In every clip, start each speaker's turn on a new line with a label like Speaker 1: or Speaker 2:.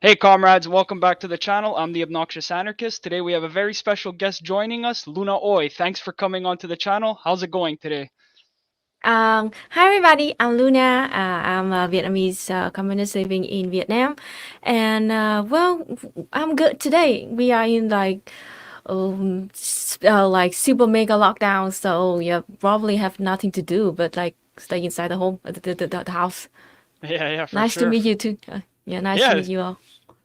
Speaker 1: Hey, comrades, welcome back to the channel. I'm the Obnoxious Anarchist. Today we have a very special guest joining us, Luna Oi. Thanks for coming onto the channel. How's it going today?
Speaker 2: Hi everybody, I'm Luna. I'm a Vietnamese communist living in Vietnam, and I'm good today. We are in like super mega lockdown, so yeah, probably have nothing to do but like stay inside the home, the house.
Speaker 1: Yeah, for
Speaker 2: Nice to
Speaker 1: sure.
Speaker 2: meet you too. Yeah, nice to
Speaker 1: Yeah,
Speaker 2: meet you all.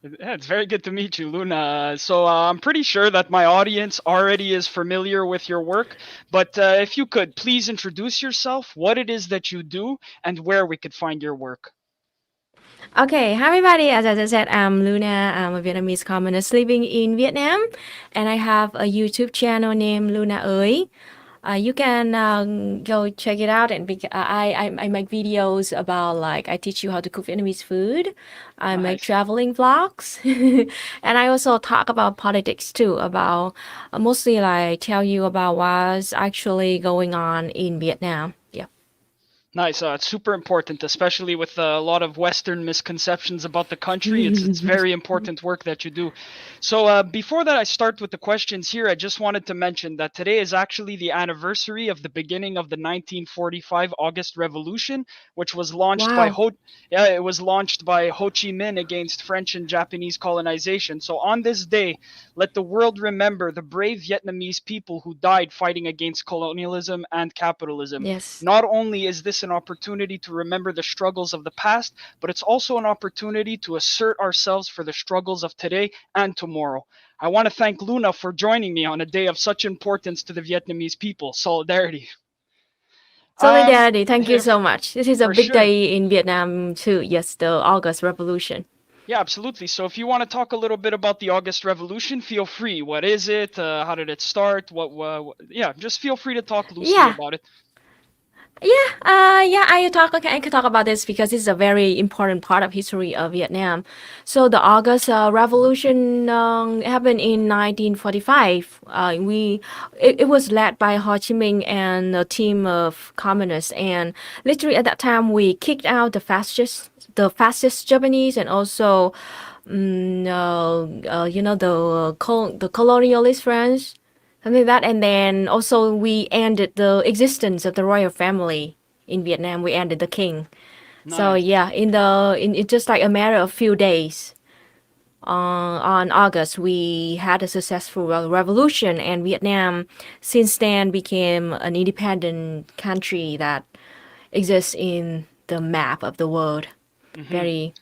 Speaker 1: it's very good to meet you, Luna. So I'm pretty sure that my audience already is familiar with your work, but if you could please introduce yourself, what it is that you do, and where we could find your work.
Speaker 2: Okay, hi everybody. As I said, I'm Luna. I'm a Vietnamese communist living in Vietnam, and I have a YouTube channel named Luna Ơi. You can go check it out, and I make videos about like I teach you how to cook Vietnamese food. I make
Speaker 1: Nice.
Speaker 2: traveling vlogs, and I also talk about politics too. About mostly like tell you about what's actually going on in Vietnam. Yeah.
Speaker 1: Nice. It's super important, especially with a lot of Western misconceptions about the country. It's very important work that you do. So before that, I start with the questions here. I just wanted to mention that today is actually the anniversary of the beginning of the 1945 August Revolution, which was launched by
Speaker 2: Wow.
Speaker 1: Ho. Yeah, it was launched by Ho Chi Minh against French and Japanese colonization. So on this day, let the world remember the brave Vietnamese people who died fighting against colonialism and capitalism.
Speaker 2: Yes.
Speaker 1: Not only is this an opportunity to remember the struggles of the past, but it's also an opportunity to assert ourselves for the struggles of today and tomorrow. I want to thank Luna for joining me on a day of such importance to the Vietnamese people. Solidarity. Um,
Speaker 2: Solidarity. Thank you so much. This is a
Speaker 1: for
Speaker 2: big
Speaker 1: sure.
Speaker 2: day in Vietnam too. Yes, the August Revolution.
Speaker 1: Yeah, absolutely. So if you want to talk a little bit about the August Revolution, feel free. What is it? How did it start? Yeah, just feel free to talk loosely
Speaker 2: Yeah.
Speaker 1: about it.
Speaker 2: I can talk about this because it's a very important part of history of Vietnam. So the August Revolution happened in 1945. It was led by Ho Chi Minh and a team of communists, and literally at that time we kicked out the fascist Japanese, and also the colonialist French, something like that. And then also we ended the existence of the royal family in Vietnam. We ended the king. So
Speaker 1: Nice.
Speaker 2: yeah, in it's just like a matter of few days. On August, we had a successful revolution, and Vietnam since then became an independent country that exists in the map of the world.
Speaker 1: Mm-hmm.
Speaker 2: Very,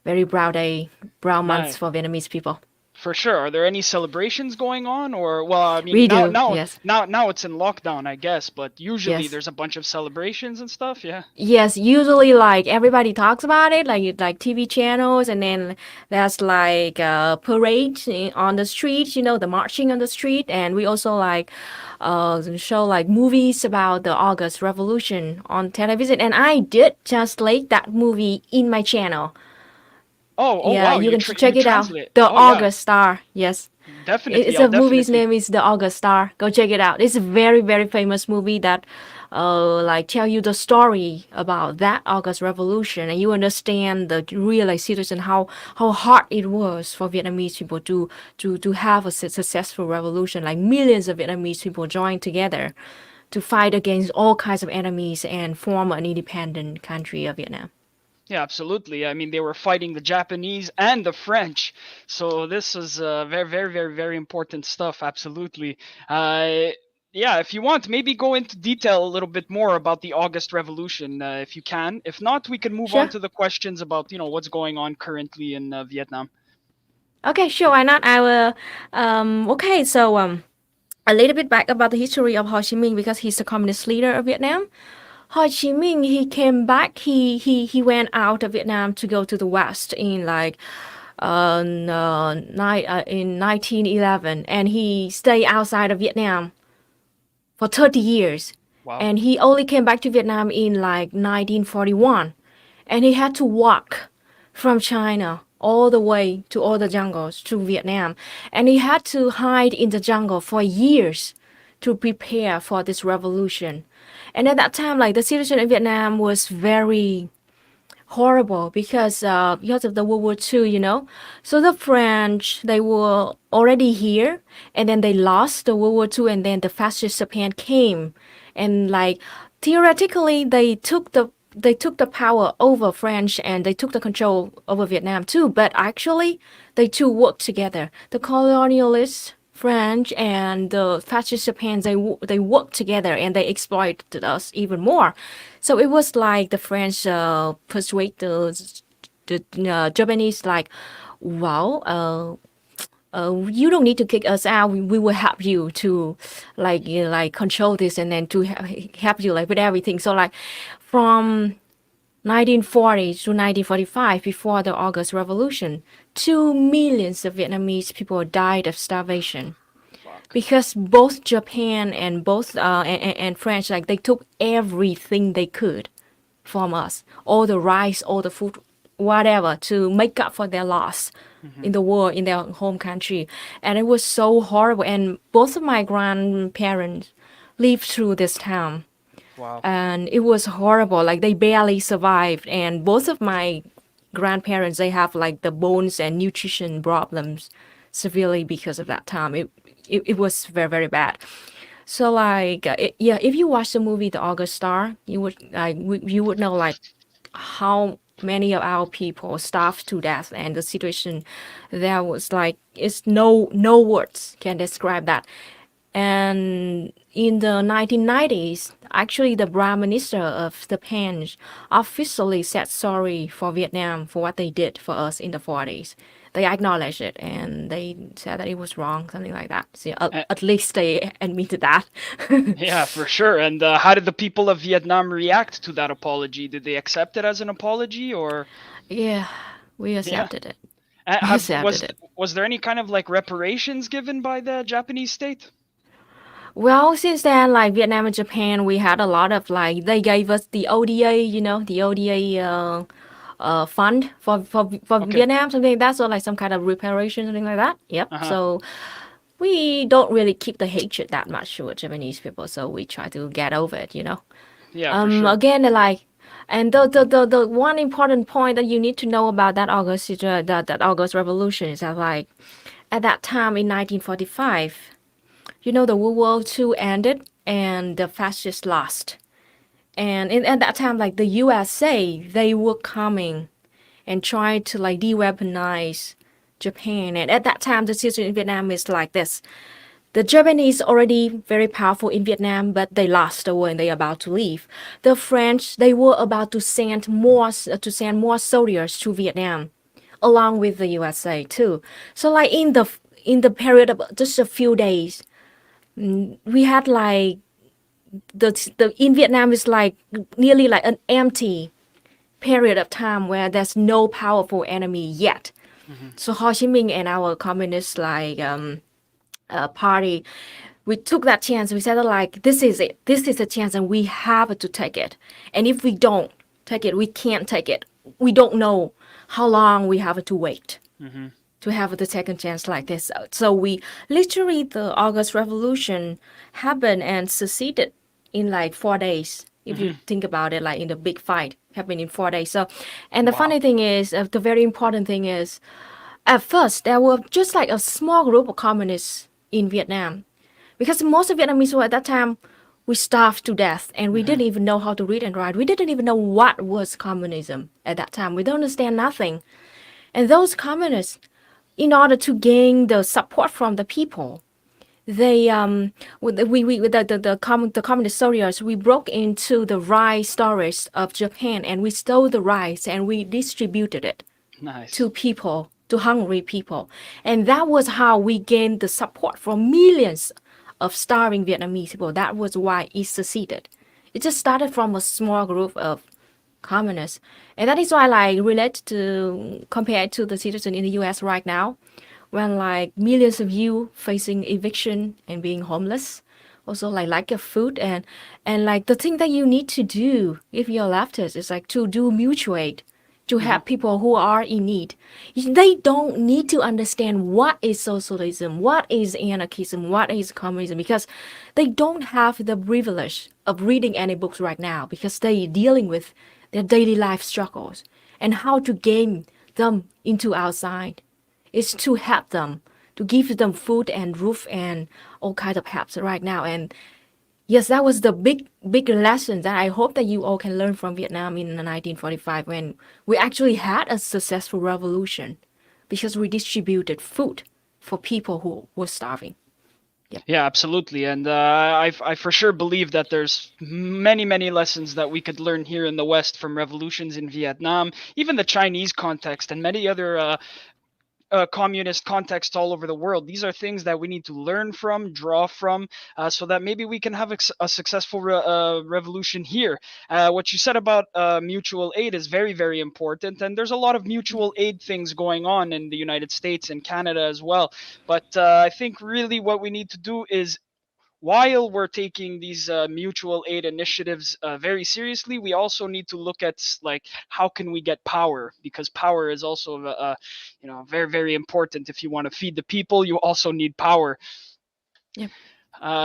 Speaker 2: very proud day, proud months
Speaker 1: Nice.
Speaker 2: for Vietnamese people.
Speaker 1: For sure. Are there any celebrations going on, or well, I mean,
Speaker 2: We
Speaker 1: now
Speaker 2: do,
Speaker 1: now
Speaker 2: yes,
Speaker 1: now it's in lockdown, I guess, but usually
Speaker 2: yes.
Speaker 1: there's a bunch of celebrations and stuff. Yeah.
Speaker 2: Yes, usually like everybody talks about it, like TV channels, and then there's like a parade on the street, the marching on the street, and we also like show like movies about the August Revolution on television, and I did translate that movie in my channel.
Speaker 1: Oh
Speaker 2: Yeah,
Speaker 1: wow,
Speaker 2: you can
Speaker 1: you
Speaker 2: check it out.
Speaker 1: translate.
Speaker 2: The
Speaker 1: Oh yeah,
Speaker 2: August Star. Yes.
Speaker 1: definitely.
Speaker 2: It's
Speaker 1: I'll
Speaker 2: a movie's
Speaker 1: definitely.
Speaker 2: name is The August Star. Go check it out. It's a very very famous movie that like tell you the story about that August Revolution, and you understand the real like situation, how hard it was for Vietnamese people to have a successful revolution. Like millions of Vietnamese people joined together to fight against all kinds of enemies and form an independent country of Vietnam.
Speaker 1: Yeah, absolutely. I mean, they were fighting the Japanese and the French, so this was very important stuff. Absolutely. Uh, yeah, if you want, maybe go into detail a little bit more about the August Revolution, if you can. If not, we can move on
Speaker 2: Sure.
Speaker 1: to the questions about what's going on currently in Vietnam.
Speaker 2: Okay, sure. Why not? I will. Okay, so a little bit back about the history of Ho Chi Minh because he's the communist leader of Vietnam. Ho Chi Minh, he came back. He went out of Vietnam to go to the West in like in 1911, and he stayed outside of Vietnam for 30 years.
Speaker 1: Wow.
Speaker 2: And he only came back to Vietnam in like 1941. And he had to walk from China all the way to all the jungles to Vietnam. And he had to hide in the jungle for years to prepare for this revolution. And at that time, like the situation in Vietnam was very horrible because of the World War II, you know. So the French, they were already here, and then they lost the World War II, and then the fascist Japan came, and like theoretically they took the power over French and they took the control over Vietnam too. But actually, they two worked together. The colonialists, French and the fascist Japan, they worked together and they exploited us even more. So it was like the French persuade the Japanese like, well, you don't need to kick us out. We will help you to like like control this and then to help you like with everything. So like from 1940 to 1945, before the August Revolution, 2 million of Vietnamese people died of starvation
Speaker 1: Fuck.
Speaker 2: because both Japan and and French like they took everything they could from us, all the rice, all the food, whatever, to make up for their loss
Speaker 1: Hmm.
Speaker 2: in the war in their home country. And it was so horrible. And both of my grandparents lived through this time.
Speaker 1: Wow.
Speaker 2: And it was horrible. Like they barely survived. And both of my grandparents, they have like the bones and nutrition problems severely because of that time. It was very, very bad. So like yeah, if you watch the movie The August Star, you would know like how many of our people starved to death and the situation there was like it's no words can describe that. And in the 1990s, actually the prime minister of Japan officially said sorry for Vietnam for what they did for us in the 40s. They acknowledged it and they said that it was wrong, something like that. So
Speaker 1: Uh,
Speaker 2: at least they admitted that.
Speaker 1: yeah, for sure. And how did the people of Vietnam react to that apology? Did they accept it as an apology, or
Speaker 2: Yeah, we
Speaker 1: yeah?
Speaker 2: accepted it. We
Speaker 1: Have
Speaker 2: accepted it.
Speaker 1: was there any kind of like reparations given by the Japanese state?
Speaker 2: Well, since then, like Vietnam and Japan, we had a lot of like they gave us the ODA, you know, the ODA fund for
Speaker 1: Okay.
Speaker 2: Vietnam, something like that. So like some kind of reparation, something like that. Yep.
Speaker 1: Uh huh.
Speaker 2: So we don't really keep the hatred that much toward Japanese people. So we try to get over it, you know.
Speaker 1: Yeah, for sure.
Speaker 2: Again, like, and the one important point that you need to know about that August that August Revolution is that like at that time in 1945, you know, the World War II ended and the fascists lost. And at that time, like the USA, they were coming and trying to like de-weaponize Japan. And at that time, the situation in Vietnam is like this. The Japanese already very powerful in Vietnam, but they lost the war and they about to leave. The French, they were about to send more soldiers to Vietnam, along with the USA too. So like in the period of just a few days, we had like the in Vietnam is like nearly like an empty period of time where there's no powerful enemy yet.
Speaker 1: Hmm.
Speaker 2: So Ho Chi Minh and our communist like party, we took that chance. We said like this is it. This is a chance, and we have to take it. And if we don't take it, we can't take it. We don't know how long we have to wait
Speaker 1: Hmm.
Speaker 2: to have the second chance like this. So we literally the August Revolution happened and succeeded in like 4 days. If you
Speaker 1: Hmm.
Speaker 2: think about it, like in the big fight happened in 4 days. So, and the
Speaker 1: Wow.
Speaker 2: funny thing is, the very important thing is, at first there were just like a small group of communists in Vietnam, because most of Vietnamese were at that time we starved to death and we
Speaker 1: Hmm.
Speaker 2: didn't even know how to read and write. We didn't even know what was communism at that time. We don't understand nothing. And those communists, in order to gain the support from the people, they with the communist soldiers, we broke into the rice storage of Japan and we stole the rice and we distributed it
Speaker 1: Nice.
Speaker 2: to people, to hungry people. And that was how we gained the support from millions of starving Vietnamese people. That was why it succeeded. It just started from a small group of communists. And that is why like relate to compared to the situation in the US right now, when like millions of you facing eviction and being homeless, also like lack of food and like the thing that you need to do if you're leftist is like to do mutual aid to
Speaker 1: Hmm.
Speaker 2: help people who are in need. They don't need to understand what is socialism, what is anarchism, what is communism, because they don't have the privilege of reading any books right now because they're dealing with their daily life struggles. and how to gain them into our side. It's to help them, to give them food and roof and all kinds of helps right now. And yes, that was the big lesson that I hope that you all can learn from Vietnam in 1945 when we actually had a successful revolution because we distributed food for people who were starving. Yep.
Speaker 1: Yeah, absolutely. And I for sure believe that there's many lessons that we could learn here in the West from revolutions in Vietnam, even the Chinese context, and many other communist contexts all over the world. These are things that we need to learn from, draw from, so that maybe we can have a successful revolution here. What you said about mutual aid is very important, and there's a lot of mutual aid things going on in the United States and Canada as well. But I think really what we need to do is, while we're taking these mutual aid initiatives very seriously, we also need to look at like how can we get power, because power is also very important. If you want to feed the people, you also need power.
Speaker 2: Yep.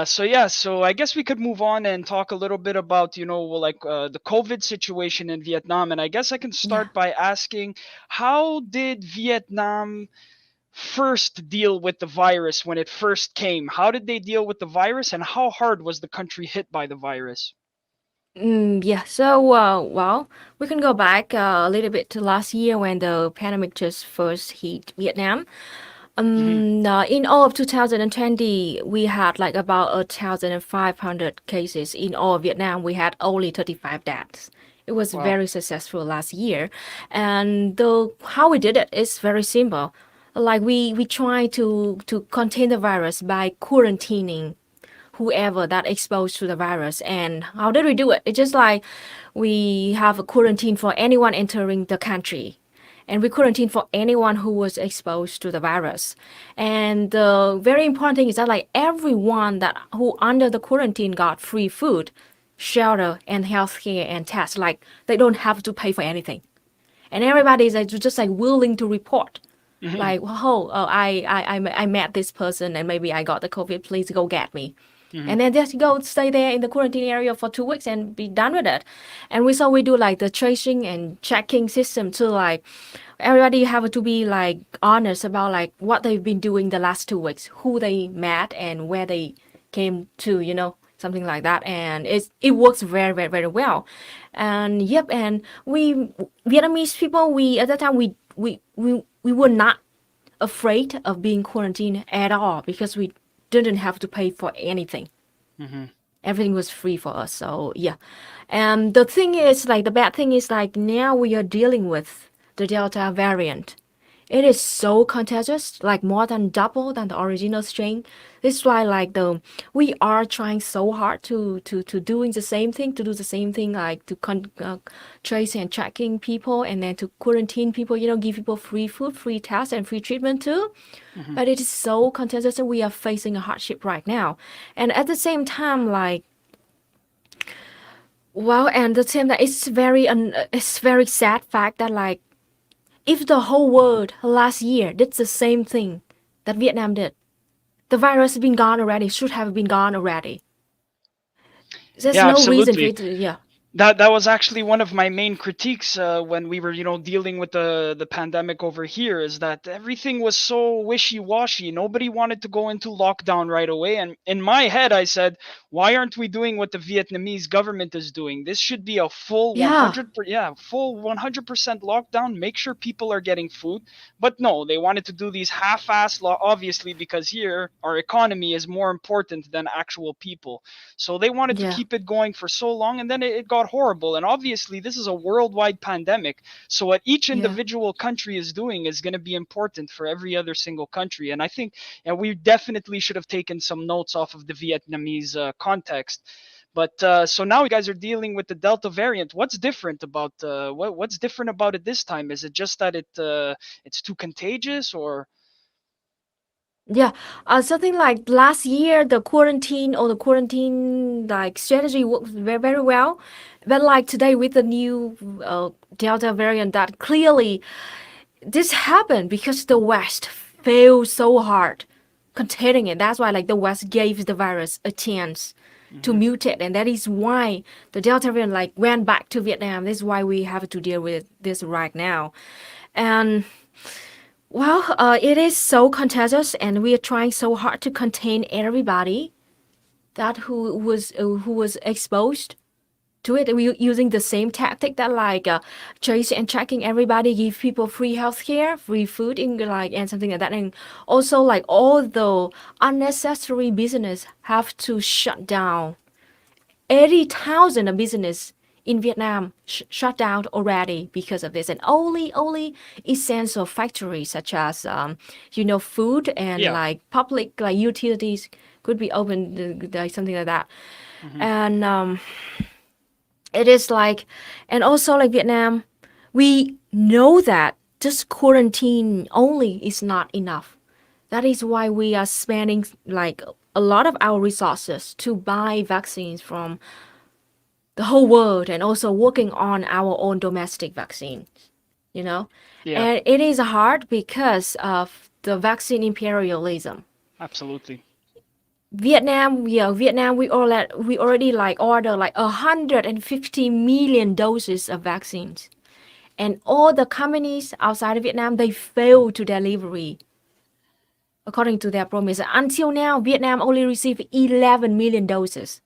Speaker 1: So yeah, so I guess we could move on and talk a little bit about like the COVID situation in Vietnam, and I guess I can
Speaker 2: Yeah.
Speaker 1: start by asking, how did Vietnam first deal with the virus when it first came? How did they deal with the virus, and how hard was the country hit by the virus?
Speaker 2: Yeah. So, well, we can go back a little bit to last year when the pandemic just first hit Vietnam.
Speaker 1: Hmm.
Speaker 2: In all of 2020, we had like about 1,500 cases. In all of Vietnam, we had only 35 deaths. It was
Speaker 1: Wow.
Speaker 2: very successful last year, and how we did it is very simple. Like we try to contain the virus by quarantining whoever that exposed to the virus. And how did we do it? It's just like we have a quarantine for anyone entering the country. And we quarantine for anyone who was exposed to the virus. And the very important thing is that like everyone that who under the quarantine got free food, shelter, and healthcare and tests. Like they don't have to pay for anything. And everybody is like, just like willing to report
Speaker 1: Hmm.
Speaker 2: like, oh, I met this person and maybe I got the COVID. Please go get me.
Speaker 1: Hmm.
Speaker 2: And then just go stay there in the quarantine area for 2 weeks and be done with it. And we do like the tracing and checking system too. Like everybody have to be like honest about like what they've been doing the last 2 weeks, who they met and where they came to, something like that. And it works very well. And yep, and we Vietnamese people, we at that time we were not afraid of being quarantined at all because we didn't have to pay for anything.
Speaker 1: Hmm.
Speaker 2: Everything was free for us. So yeah. And the thing is like the bad thing is like now we are dealing with the Delta variant. It is so contagious, like more than double than the original strain. This is why like the we are trying so hard to doing the same thing, to do the same thing, like to trace and tracking people, and then to quarantine people. Give people free food, free tests, and free treatment too.
Speaker 1: Hmm.
Speaker 2: But it is so contagious, and we are facing a hardship right now. And at the same time, like well, and the same that it's very sad fact that like if the whole world last year did the same thing that Vietnam did, the virus has been gone already, should have been gone already. There's
Speaker 1: Yeah,
Speaker 2: no reason for
Speaker 1: absolutely.
Speaker 2: it to, yeah.
Speaker 1: That was actually one of my main critiques when we were dealing with the pandemic over here, is that everything was so wishy-washy. Nobody wanted to go into lockdown right away, and in my head I said, why aren't we doing what the Vietnamese government is doing? This should be a full
Speaker 2: Yeah,
Speaker 1: 100% lockdown. Make sure people are getting food. But no, they wanted to do these half-ass law, obviously, because here our economy is more important than actual people. So they wanted to
Speaker 2: yeah,
Speaker 1: keep it going for so long, and then it got horrible. And obviously, this is a worldwide pandemic. So what each
Speaker 2: yeah.
Speaker 1: individual country is doing is going to be important for every other single country. And I think we definitely should have taken some notes off of the Vietnamese context. But so now you guys are dealing with the Delta variant. What's different about what's different about it this time? Is it just that it's too contagious, or?
Speaker 2: Yeah, something like last year, the quarantine like strategy worked very well, but like today with the new Delta variant, that clearly this happened because the West failed so hard containing it. That's why like the West gave the virus a chance to
Speaker 1: Hmm.
Speaker 2: mutate, and that is why the Delta variant like went back to Vietnam. This is why we have to deal with this right now. And well, it is so contagious, and we are trying so hard to contain everybody that who was exposed to it. We using the same tactic that like chase and tracking everybody, give people free healthcare, free food, in like and something like that, and also like all the unnecessary business have to shut down. 80,000 of business in Vietnam shut down already because of this, and only essential factories such as food and
Speaker 1: Yeah.
Speaker 2: like public like utilities could be open, like something like that.
Speaker 1: Hmm.
Speaker 2: And it is like, and also like Vietnam, we know that just quarantine only is not enough. That is why we are spending like a lot of our resources to buy vaccines from the whole world and also working on our own domestic vaccine, you know.
Speaker 1: Yeah.
Speaker 2: And it is hard because of the vaccine imperialism.
Speaker 1: Absolutely.
Speaker 2: Vietnam, we already like order like 150 million doses of vaccines, and all the companies outside of Vietnam they fail to delivery according to their promise. Until now, Vietnam only received 11 million doses.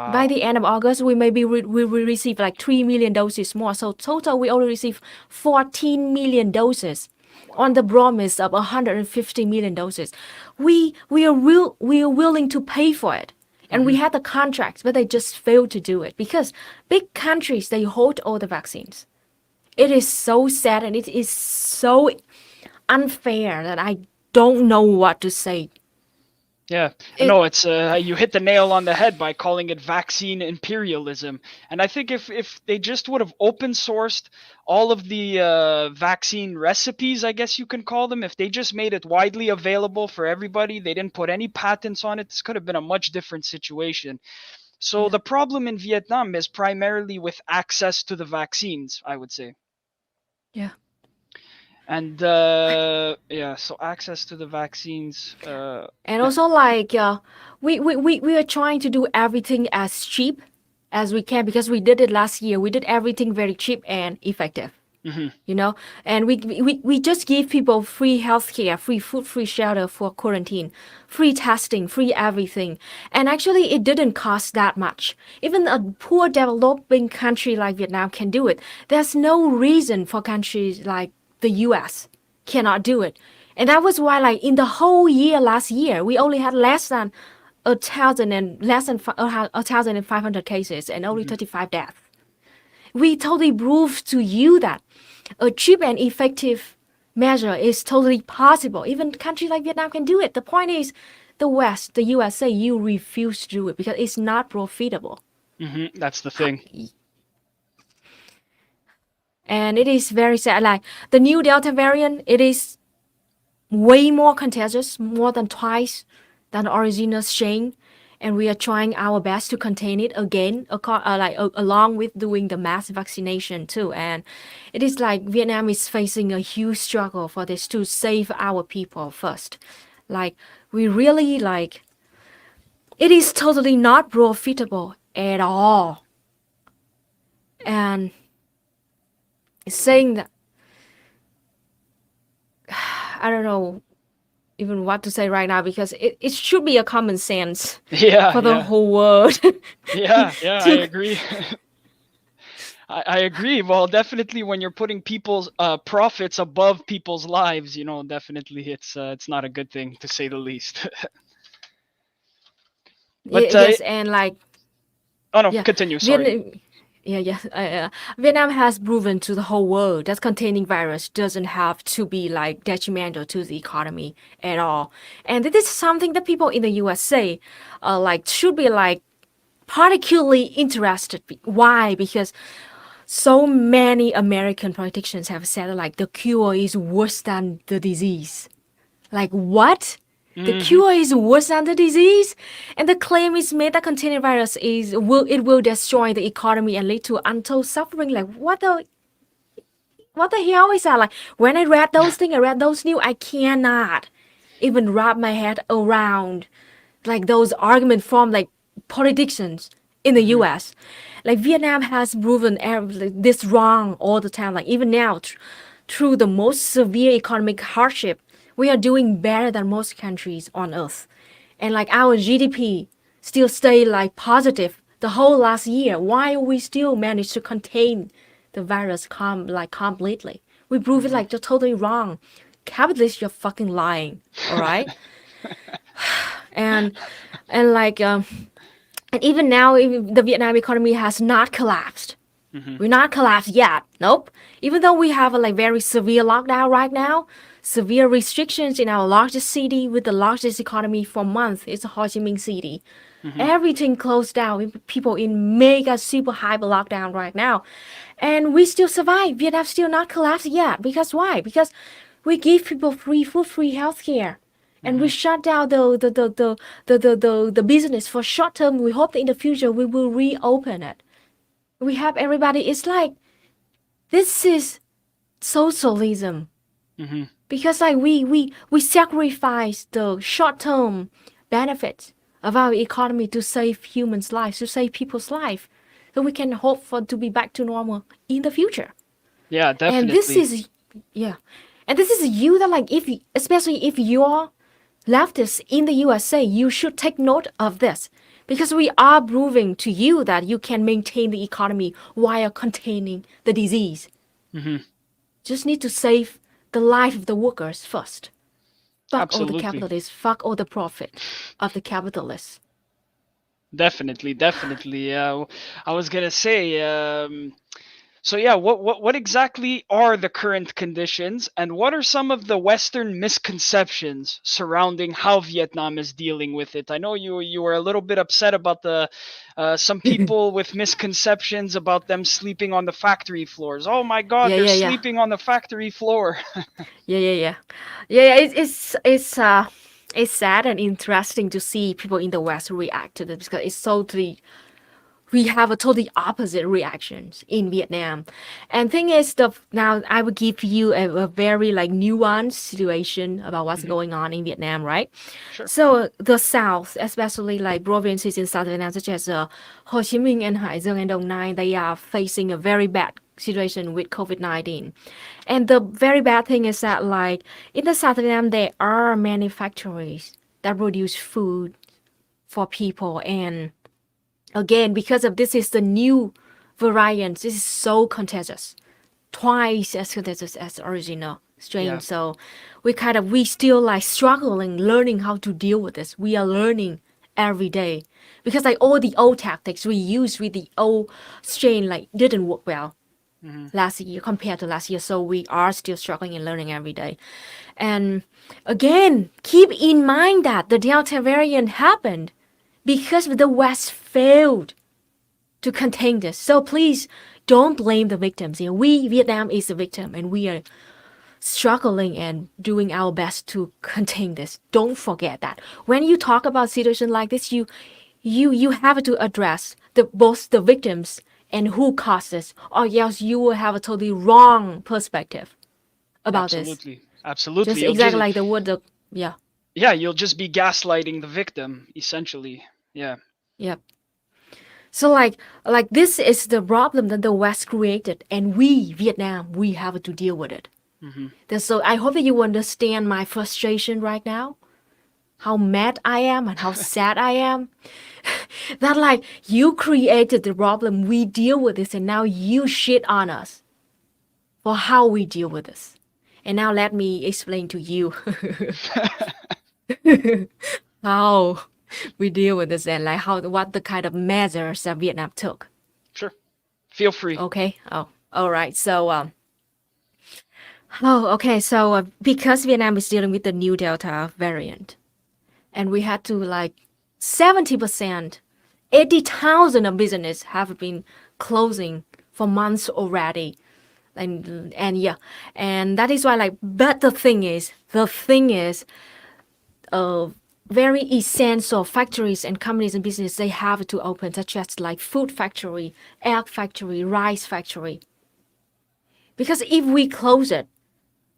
Speaker 2: By
Speaker 1: Wow.
Speaker 2: the end of August, we will receive like 3 million doses more. So total, we only receive 14 million doses on
Speaker 1: Wow.
Speaker 2: the promise of 150 million doses. We are willing to pay for it. And we
Speaker 1: Hmm.
Speaker 2: had the contracts, but they just failed to do it because big countries, they hold all the vaccines. It is so sad and it is so unfair that I don't know what to say.
Speaker 1: Yeah,
Speaker 2: It
Speaker 1: no, it's you hit the nail on the head by calling it vaccine imperialism. And I think if they just would have open sourced all of the vaccine recipes, I guess you can call them, if they just made it widely available for everybody, they didn't put any patents on it, this could have been a much different situation. So
Speaker 2: yeah,
Speaker 1: the problem in Vietnam is primarily with access to the vaccines, I would say.
Speaker 2: yeah.
Speaker 1: And yeah, so access to the vaccines.
Speaker 2: And also like we are trying to do everything as cheap as we can because we did it last year. We did everything very cheap and effective,
Speaker 1: Hmm.
Speaker 2: you know. And we just give people free healthcare, free food, free shelter for quarantine, free testing, free everything. And actually it didn't cost that much. Even a poor developing country like Vietnam can do it. There's no reason for countries like the US cannot do it. And that was why like in the whole year last year we only had less than a thousand and 500 cases and only
Speaker 1: Hmm.
Speaker 2: 35 deaths. We totally proved to you that a cheap and effective measure is totally possible. Even countries like Vietnam can do it. The point is, the West, the USA, you refuse to do it because it's not profitable.
Speaker 1: Hmm. That's the thing.
Speaker 2: And it is very sad. Like the new Delta variant, it is way more contagious, more than twice than the original strain. And we are trying our best to contain it again, along with doing the mass vaccination too. And it is like Vietnam is facing a huge struggle for this to save our people first. Like we really like it is totally not profitable at all. And saying that I don't know even what to say right now because it should be a common sense
Speaker 1: Yeah,
Speaker 2: for the
Speaker 1: yeah.
Speaker 2: whole world.
Speaker 1: Yeah, yeah, I
Speaker 2: to
Speaker 1: agree. I agree. Well, definitely when you're putting people's profits above people's lives, definitely it's not a good thing to say the least. But
Speaker 2: yes, and like
Speaker 1: oh no,
Speaker 2: yeah,
Speaker 1: continue. Sorry.
Speaker 2: Vietnam. Yeah. Vietnam has proven to the whole world that containing virus doesn't have to be like detrimental to the economy at all. And this is something that people in the US say, like should be like particularly interested. Why? Because so many American politicians have said like the cure is worse than the disease. Like what? The
Speaker 1: Hmm.
Speaker 2: cure is worse than the disease, and the claim is made that container virus will destroy the economy and lead to untold suffering. Like what the hell is that? Like when I read those things, I read those news, I cannot even wrap my head around like those arguments from like politicians in the
Speaker 1: Hmm.
Speaker 2: U.S. Like Vietnam has proven this wrong all the time. Like even now, through the most severe economic hardship, we are doing better than most countries on earth, and like our GDP still stay like positive the whole last year. Why we still manage to contain the virus completely? We prove it
Speaker 1: Hmm.
Speaker 2: like they're totally wrong. Capitalists, you're fucking lying. All right, and and like and even now, even the Vietnam economy has not collapsed.
Speaker 1: Hmm.
Speaker 2: We're not collapsed yet. Nope. Even though we have a like very severe lockdown right now, severe restrictions in our largest city with the largest economy for months, it's Ho Chi Minh City.
Speaker 1: Hmm.
Speaker 2: Everything closed down. People in mega super hyper lockdown right now, and we still survive. Vietnam still not collapsed yet. Because why? Because we give people free food, free healthcare, and we
Speaker 1: Hmm.
Speaker 2: shut down the business for short term. We hope that in the future we will reopen it. We have everybody. It's like this is socialism
Speaker 1: Hmm.
Speaker 2: because like we sacrifice the short term benefits of our economy to save humans' lives, to save people's life, so we can hope for to be back to normal in the future.
Speaker 1: Yeah,
Speaker 2: And this
Speaker 1: definitely.
Speaker 2: is yeah, and this is you that like if especially if you're leftists in the USA, you should take note of this because we are proving to you that you can maintain the economy while containing the disease.
Speaker 1: Hmm.
Speaker 2: Just need to save the life of the workers first. Fuck all the
Speaker 1: Absolutely.
Speaker 2: capitalists. Fuck all the profit of the capitalists.
Speaker 1: Definitely, definitely. I was gonna say. So yeah, what exactly are the current conditions, and what are some of the Western misconceptions surrounding how Vietnam is dealing with it? I know you were a little bit upset about the some people with misconceptions about them sleeping on the factory floors. Oh my God,
Speaker 2: Yeah,
Speaker 1: they're
Speaker 2: yeah, yeah,
Speaker 1: sleeping on the factory floor.
Speaker 2: yeah, yeah, yeah, yeah. Yeah. It's sad and interesting to see people in the West react to this because it's totally we have a totally opposite reactions in Vietnam. And thing is, the now I will give you a very like nuanced situation about what's
Speaker 1: Hmm.
Speaker 2: going on in Vietnam, right?
Speaker 1: Sure.
Speaker 2: So the South, especially like provinces in South Vietnam, such as Ho Chi Minh and Hải Dương and Dong Nai, they are facing a very bad situation with COVID-19. And the very bad thing is that like in the South Vietnam, there are many factories that produce food for people and again, because of this is the new variant, this is so contagious, twice as contagious as the original strain.
Speaker 1: Yeah.
Speaker 2: So we still like struggling, learning how to deal with this. We are learning every day because like all the old tactics we used with the old strain like didn't work well
Speaker 1: Hmm.
Speaker 2: last year compared to last year. So we are still struggling and learning every day. And again, keep in mind that the Delta variant happened because the West failed to contain this. So please don't blame the victims. We Vietnam is the victim, and we are struggling and doing our best to contain this. Don't forget that when you talk about situation like this, you have to address both the victims and who caused this, or else you will have a totally wrong perspective about this.
Speaker 1: Absolutely. Absolutely.
Speaker 2: Just
Speaker 1: You'll
Speaker 2: exactly
Speaker 1: just
Speaker 2: like the word. Yeah,
Speaker 1: yeah, you'll just be gaslighting the victim essentially. Yeah.
Speaker 2: yeah. So like this is the problem that the West created, and we Vietnam we have to deal with it.
Speaker 1: Hmm.
Speaker 2: So I hope that you understand my frustration right now, how mad I am and how sad I am. That like you created the problem, we deal with this, and now you shit on us for how we deal with this. And now let me explain to you how we deal with this and like how what the kind of measures that Vietnam took.
Speaker 1: Sure. Feel free.
Speaker 2: Okay. Oh, all right. So oh, okay. So because Vietnam is dealing with the new Delta variant, and we had to like 70%, 80,000 of business have been closing for months already. And yeah, and that is why like, but the thing is, uh, very essential factories and companies and business they have to open, such as like food factory, egg factory, rice factory. Because if we close it,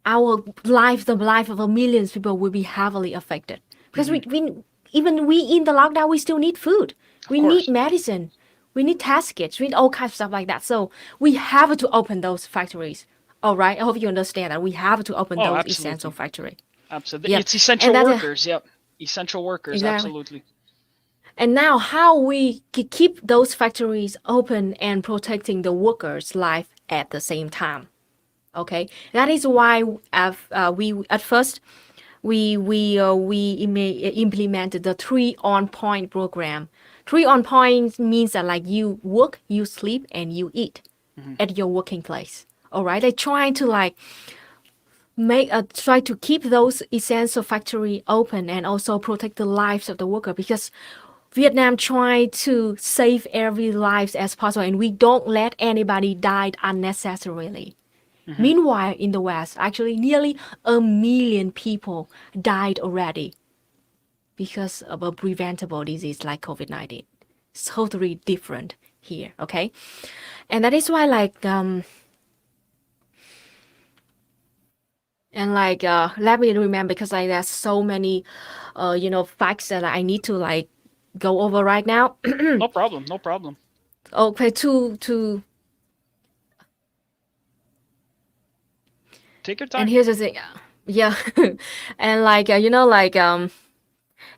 Speaker 2: the life of a millions of people will be heavily affected because
Speaker 1: Hmm.
Speaker 2: even we in the lockdown we still need food.
Speaker 1: Of
Speaker 2: We need
Speaker 1: course.
Speaker 2: medicine. We need test kits. We need all kinds of stuff like that. So we have to open those factories. All right. I hope you understand that we have to open
Speaker 1: Oh,
Speaker 2: those essential
Speaker 1: absolutely.
Speaker 2: factory.
Speaker 1: Absolutely.
Speaker 2: Yep.
Speaker 1: It's
Speaker 2: And
Speaker 1: essential
Speaker 2: that's
Speaker 1: workers. Yep. Essential workers.
Speaker 2: exactly.
Speaker 1: Absolutely.
Speaker 2: And now, how we keep those factories open and protecting the workers' life at the same time. Okay, that is why we at first implemented the 3 on point program. 3 on point means that like you work, you sleep, and you eat
Speaker 1: Hmm.
Speaker 2: at your working place. All right, they trying to like try to keep those essential factory open and also protect the lives of the worker because Vietnam try to save every life as possible and we don't let anybody die unnecessarily.
Speaker 1: Hmm.
Speaker 2: Meanwhile, in the West, actually nearly 1 million people died already because of a preventable disease like COVID-19. It's totally different here, okay? And that is why let me remember because like there's so many facts that I need to like go over right now.
Speaker 1: No problem. No problem.
Speaker 2: Okay, to
Speaker 1: Take your
Speaker 2: and
Speaker 1: time.
Speaker 2: here's the thing. Yeah. And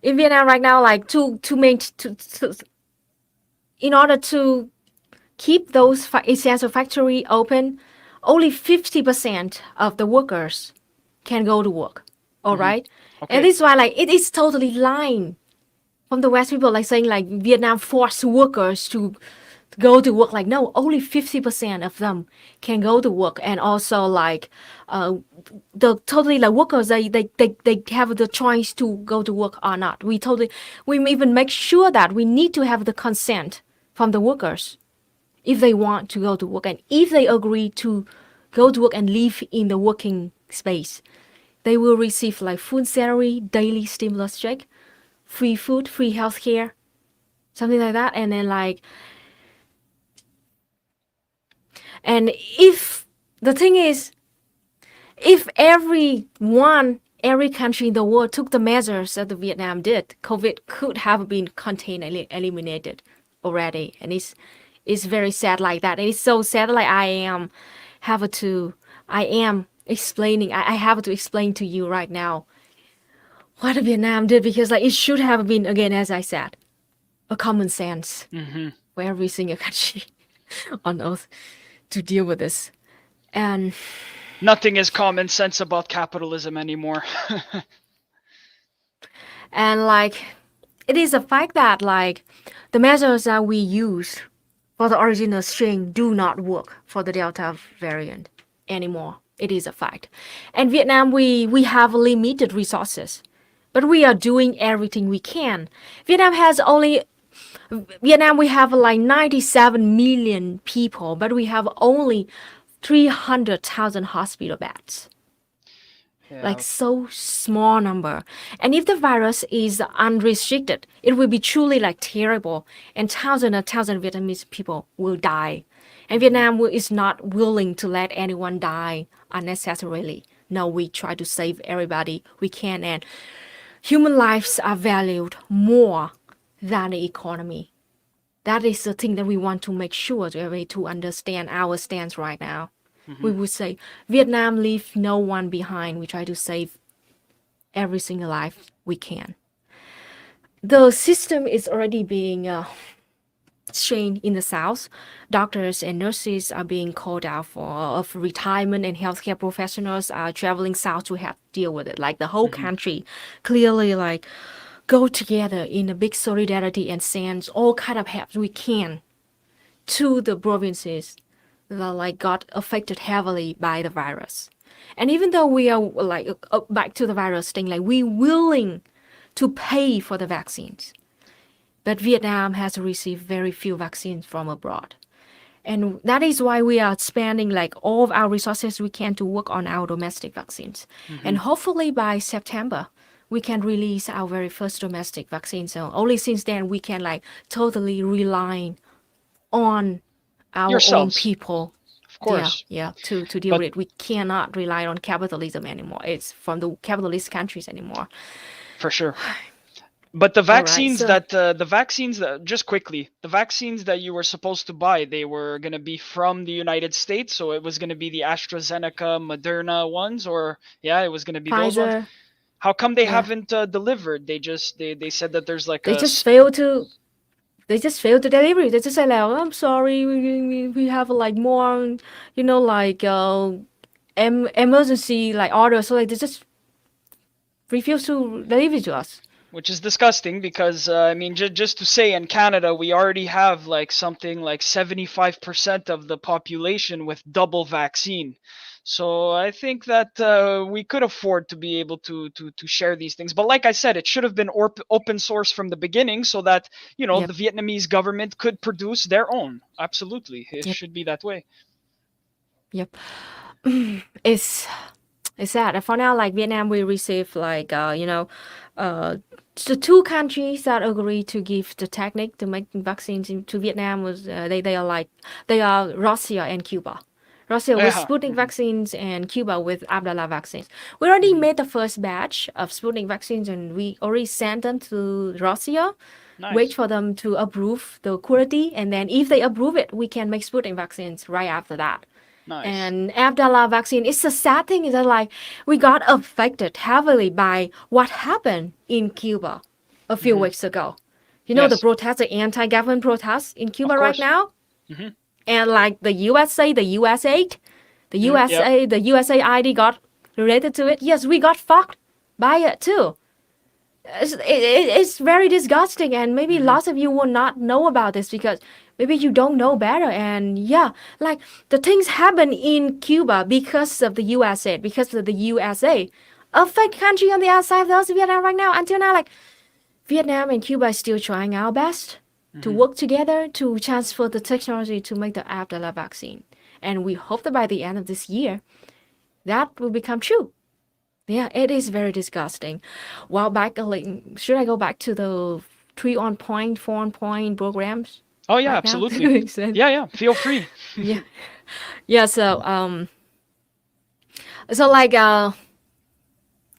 Speaker 2: in Vietnam right now, like to make to in order to keep those essential factory open, only 50% of the workers can go to work. All
Speaker 1: Hmm.
Speaker 2: right, and
Speaker 1: Okay.
Speaker 2: this is why like it is totally lying from the West people like saying like Vietnam forced workers to go to work. Like no, only 50% of them can go to work, and also like uh, the totally like workers they have the choice to go to work or not. We even make sure that we need to have the consent from the workers if they want to go to work and if they agree to go to work and live in the working space, they will receive like full salary, daily stimulus check, free food, free healthcare, something like that. And then and if the thing is, if every country in the world took the measures that the Vietnam did, COVID could have been contained and eliminated already. And it's very sad like that. And it's so sad like have to I am explaining I have to explain to you right now what Vietnam did because like it should have been again as I said, a common sense
Speaker 1: Hmm.
Speaker 2: for every single country on earth to deal with this. And
Speaker 1: Nothing is common sense about capitalism anymore.
Speaker 2: and like it is a fact that like the measures that we use for the original strain do not work for the Delta variant anymore. It is a fact. And Vietnam, we have limited resources, but we are doing everything we can. Vietnam has only Vietnam we have like 97 million people, but we have only 300,000 hospital beds, like
Speaker 1: Yeah.
Speaker 2: so small number. And if the virus is unrestricted, it will be truly like terrible and thousand Vietnamese people will die. And
Speaker 1: Hmm.
Speaker 2: Vietnam is not willing to let anyone die unnecessarily. No, we try to save everybody we can, and human lives are valued more than the economy. That is the thing that we want to make sure to everybody to understand our stance right now.
Speaker 1: Hmm.
Speaker 2: We would say Vietnam leave no one behind. We try to save every single life we can. The system is already being strained in the south. Doctors and nurses are being called out for of retirement, and healthcare professionals are traveling south to have to deal with it. Like the whole
Speaker 1: Hmm.
Speaker 2: country, clearly like go together in a big solidarity and send all kind of help we can to the provinces that like got affected heavily by the virus. And even though we are like back to the virus thing, like we willing to pay for the vaccines, but Vietnam has received very few vaccines from abroad. And that is why we are spending like all of our resources we can to work on our domestic vaccines.
Speaker 1: Hmm.
Speaker 2: And hopefully by September, we can release our very first domestic vaccine. So only since then we can like totally rely on our own
Speaker 1: Yourselves,
Speaker 2: people.
Speaker 1: of
Speaker 2: Yeah,
Speaker 1: course.
Speaker 2: yeah, to deal
Speaker 1: But
Speaker 2: with it. We cannot rely on capitalism anymore. It's from the capitalist countries anymore.
Speaker 1: for sure. But
Speaker 2: All right. So
Speaker 1: the vaccines that, just quickly, the vaccines that you were supposed to buy, they were gonna be from the United States, so it was gonna be the AstraZeneca, Moderna ones, or yeah, it was gonna be those ones.
Speaker 2: Pfizer,
Speaker 1: How come they
Speaker 2: yeah,
Speaker 1: haven't delivered? They said that there's like
Speaker 2: they
Speaker 1: a
Speaker 2: just failed to. They just failed to deliver. They just say like, oh, I'm sorry, we have like more, like emergency like orders. So like they just refuse to deliver to us.
Speaker 1: which is disgusting because I mean, just to say, in Canada we already have like something like 75% of the population with double vaccine. So I think that we could afford to be able to share these things. But like I said, it should have been open source from the beginning, so that
Speaker 2: Yep,
Speaker 1: the Vietnamese government could produce their own. Absolutely, it
Speaker 2: yep,
Speaker 1: should be that way.
Speaker 2: yep. It's it's sad. And for now, like Vietnam, we receive like uh, the two countries that agree to give the technique to make vaccines to Vietnam was they are like they are Russia and Cuba. Russia with
Speaker 1: Yeah.
Speaker 2: Sputnik vaccines and Cuba with Abdala vaccines. We already
Speaker 1: Hmm.
Speaker 2: made the first batch of Sputnik vaccines and we already sent them to Russia. Wait
Speaker 1: Nice.
Speaker 2: for them to approve the quality, and then if they approve it, we can make Sputnik vaccines right after that.
Speaker 1: Nice.
Speaker 2: And Abdallah vaccine, it's a sad thing is that like we got affected heavily by what happened in Cuba a few
Speaker 1: Hmm.
Speaker 2: weeks ago. The
Speaker 1: Yes,
Speaker 2: protests, the anti-government protests in
Speaker 1: of
Speaker 2: Cuba right
Speaker 1: course.
Speaker 2: now,
Speaker 1: Hmm.
Speaker 2: and like the USA, the USA, the
Speaker 1: Hmm. Yep.
Speaker 2: USA, the USA ID got related to it. Yes, we got fucked by it too. It's very disgusting, and maybe
Speaker 1: Hmm.
Speaker 2: lots of you will not know about this because maybe you don't know better. And yeah, like the things happen in Cuba because of the USA, because of the USA, a fake country on the outside of us, Vietnam right now. Until now, like Vietnam and Cuba is still trying our best to
Speaker 1: Hmm.
Speaker 2: work together to transfer the technology to make the Abdala vaccine, and we hope that by the end of this year, that will become true. Yeah, it is very disgusting. Well, back like, should I go back to the 3 on point, 4 on point programs
Speaker 1: Oh yeah,
Speaker 2: right now?
Speaker 1: absolutely. Yeah, yeah. Feel free.
Speaker 2: Yeah, yeah. So like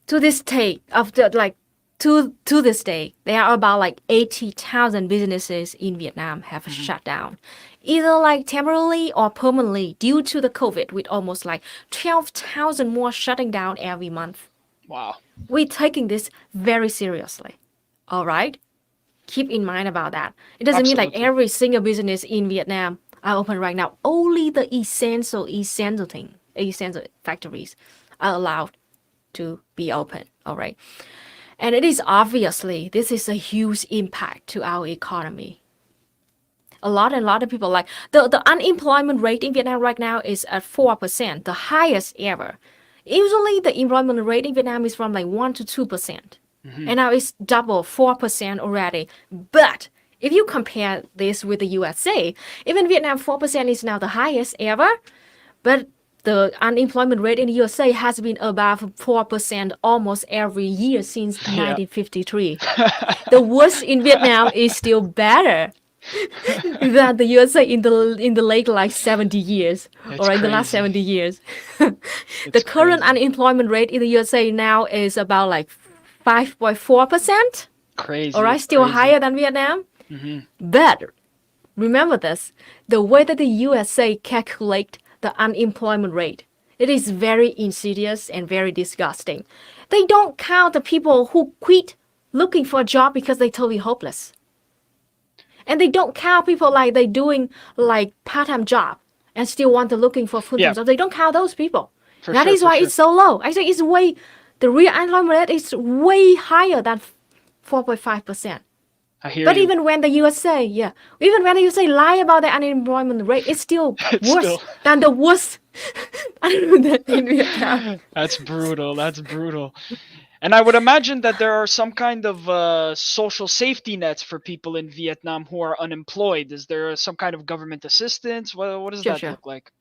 Speaker 2: to this day of the like to this day, there are about like 80,000 businesses in Vietnam have
Speaker 1: Hmm.
Speaker 2: shut down, either like temporarily or permanently due to the COVID, with almost like 12,000 more shutting down every month.
Speaker 1: Wow.
Speaker 2: We're taking this very seriously. All right? Keep in mind about that. It doesn't mean like
Speaker 1: Absolutely.
Speaker 2: every single business in Vietnam are open right now. Only the essential thing, essential factories are allowed to be open. All right. And it is obviously this is a huge impact to our economy. A lot of people like the unemployment rate in Vietnam right now is at 4%, the highest ever. Usually the employment rate in Vietnam is from like 1 to 2%.
Speaker 1: Hmm.
Speaker 2: And now it's double 4% already. But if you compare this with the USA, even Vietnam 4% is now the highest ever, but the unemployment rate in the USA has been above 4% almost every year since
Speaker 1: Yeah.
Speaker 2: 1953. The worst in Vietnam is still better than the USA in the late like 70 years
Speaker 1: It's
Speaker 2: or in the last
Speaker 1: crazy.
Speaker 2: 70 years. The
Speaker 1: It's
Speaker 2: current
Speaker 1: crazy.
Speaker 2: unemployment rate in the USA now is about like 5.4%. All
Speaker 1: Crazy.
Speaker 2: right,
Speaker 1: It's
Speaker 2: still
Speaker 1: crazy.
Speaker 2: higher than Vietnam.
Speaker 1: Hmm.
Speaker 2: But remember this, the way that the USA calculate the unemployment rate, it is very insidious and very disgusting. They don't count the people who quit looking for a job because they totally hopeless. And they don't count people like they doing like part-time job and still want to looking for full-time
Speaker 1: Yeah,
Speaker 2: job. They don't count those people.
Speaker 1: for
Speaker 2: That
Speaker 1: sure,
Speaker 2: is
Speaker 1: for
Speaker 2: why
Speaker 1: sure.
Speaker 2: it's so low. Actually, it's way the real unemployment rate is way higher than 4.5%.
Speaker 1: I hear
Speaker 2: But
Speaker 1: you.
Speaker 2: even when the USA, yeah, even when the USA lie about the unemployment rate, it's still
Speaker 1: It's still.
Speaker 2: worse than the worst unemployment in Vietnam.
Speaker 1: That's brutal. That's brutal. And I would imagine that there are some kind of social safety nets for people in Vietnam who are unemployed. Is there some kind of government assistance? What does
Speaker 2: Sure,
Speaker 1: that
Speaker 2: sure.
Speaker 1: look like?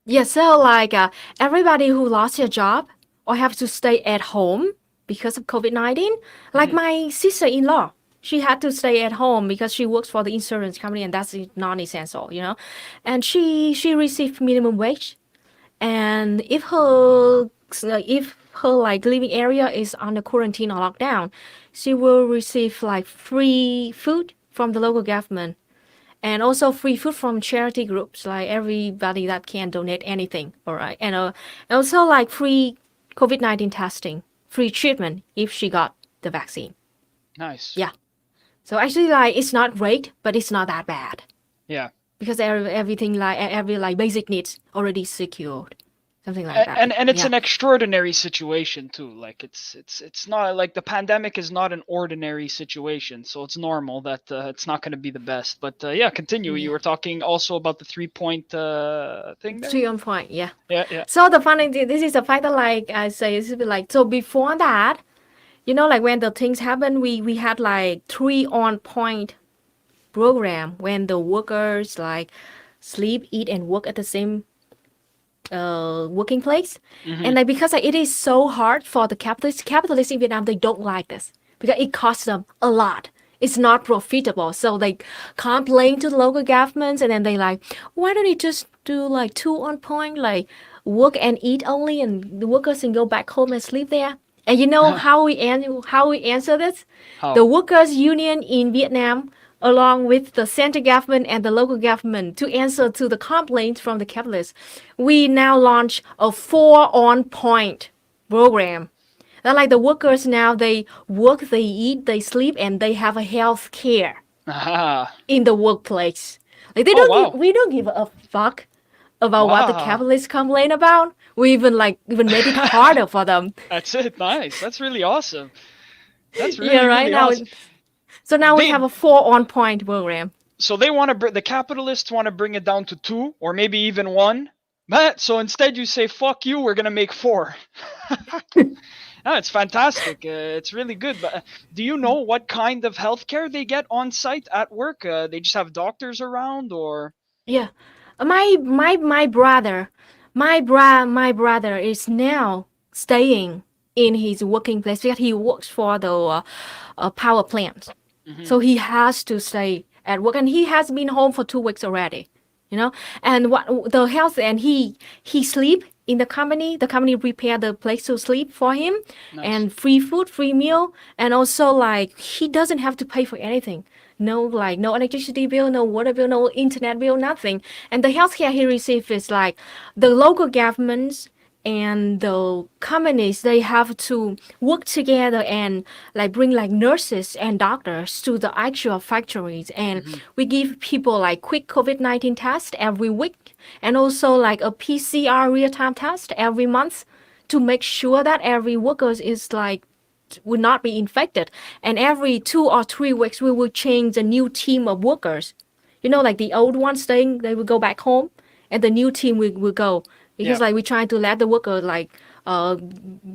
Speaker 2: Yeah, so like everybody who lost their job or have to stay at home because of COVID-19, like
Speaker 1: Hmm.
Speaker 2: my sister-in-law, she had to stay at home because she works for the insurance company and that's non-essential. And she received minimum wage, and if her like living area is under quarantine or lockdown, she will receive like free food from the local government and also free food from charity groups, like everybody that can donate anything. All right, and also like free COVID-19 testing, free treatment if she got the vaccine.
Speaker 1: Nice.
Speaker 2: Yeah. So actually, like it's not great, but it's not that bad
Speaker 1: Yeah.
Speaker 2: because everything like every like basic needs already secured, something like that.
Speaker 1: And it's
Speaker 2: Yeah.
Speaker 1: an extraordinary situation too. Like it's not like the pandemic is not an ordinary situation, so it's normal that it's not going to be the best. But yeah, continue. You
Speaker 2: Yeah.
Speaker 1: were talking also about the 3 point thing there.
Speaker 2: 3 on point. Yeah.
Speaker 1: Yeah, yeah.
Speaker 2: So the funny thing, this is a factor like I say, it's like so before that, like when the things happen, we had like 3 on point program when the workers like sleep, eat, and work at the same working place.
Speaker 1: Hmm.
Speaker 2: And like because like, it is so hard for the capitalists in Vietnam, they don't like this because it costs them a lot. It's not profitable, so they complain to the local governments, and then they like, why don't you just do like 2 on point, like work and eat only, and the workers can go back home and sleep there. And you know how we answer this?
Speaker 1: How?
Speaker 2: The workers' union in Vietnam, along with the central government and the local government, to answer to the complaints from the capitalists, we now launch a 4 on point program. That like the workers now they work, they eat, they sleep, and they have a health care
Speaker 1: Ah.
Speaker 2: in the workplace. Like they
Speaker 1: Oh
Speaker 2: don't give,
Speaker 1: wow.
Speaker 2: we don't give a fuck about what the
Speaker 1: Wow.
Speaker 2: capitalists complain about. We even made it harder for them.
Speaker 1: That's it. Nice. That's really awesome. That's
Speaker 2: Yeah,
Speaker 1: really
Speaker 2: right
Speaker 1: really
Speaker 2: now.
Speaker 1: awesome.
Speaker 2: So now we
Speaker 1: They
Speaker 2: have a 4 on point program.
Speaker 1: so they want to the capitalists want to bring it down to two or maybe even one. But so instead you say fuck you, we're gonna make four. No, it's fantastic. It's really good. But do you know what kind of healthcare they get on site at work? They just have doctors around, or
Speaker 2: Yeah, my brother is now staying in his working place because he works for the power plant.
Speaker 1: hmm
Speaker 2: So he has to stay at work, and he has been home for 2 weeks already. And what the health, and he sleep in the company. The company prepare the place to sleep for him,
Speaker 1: nice.
Speaker 2: and free food, free meal, and also like he doesn't have to pay for anything. No, like no electricity bill, no water bill, no internet bill, nothing. And the healthcare he receives is like the local governments and the companies, they have to work together and like bring like nurses and doctors to the actual factories, and
Speaker 1: Hmm.
Speaker 2: we give people like quick COVID-19 test every week, and also like a PCR real-time test every month to make sure that every workers is like would not be infected. And every 2 or 3 weeks we will change a new team of workers. Like the old ones staying, they will go back home, and the new team will go, because
Speaker 1: Yeah.
Speaker 2: like we try to let the worker like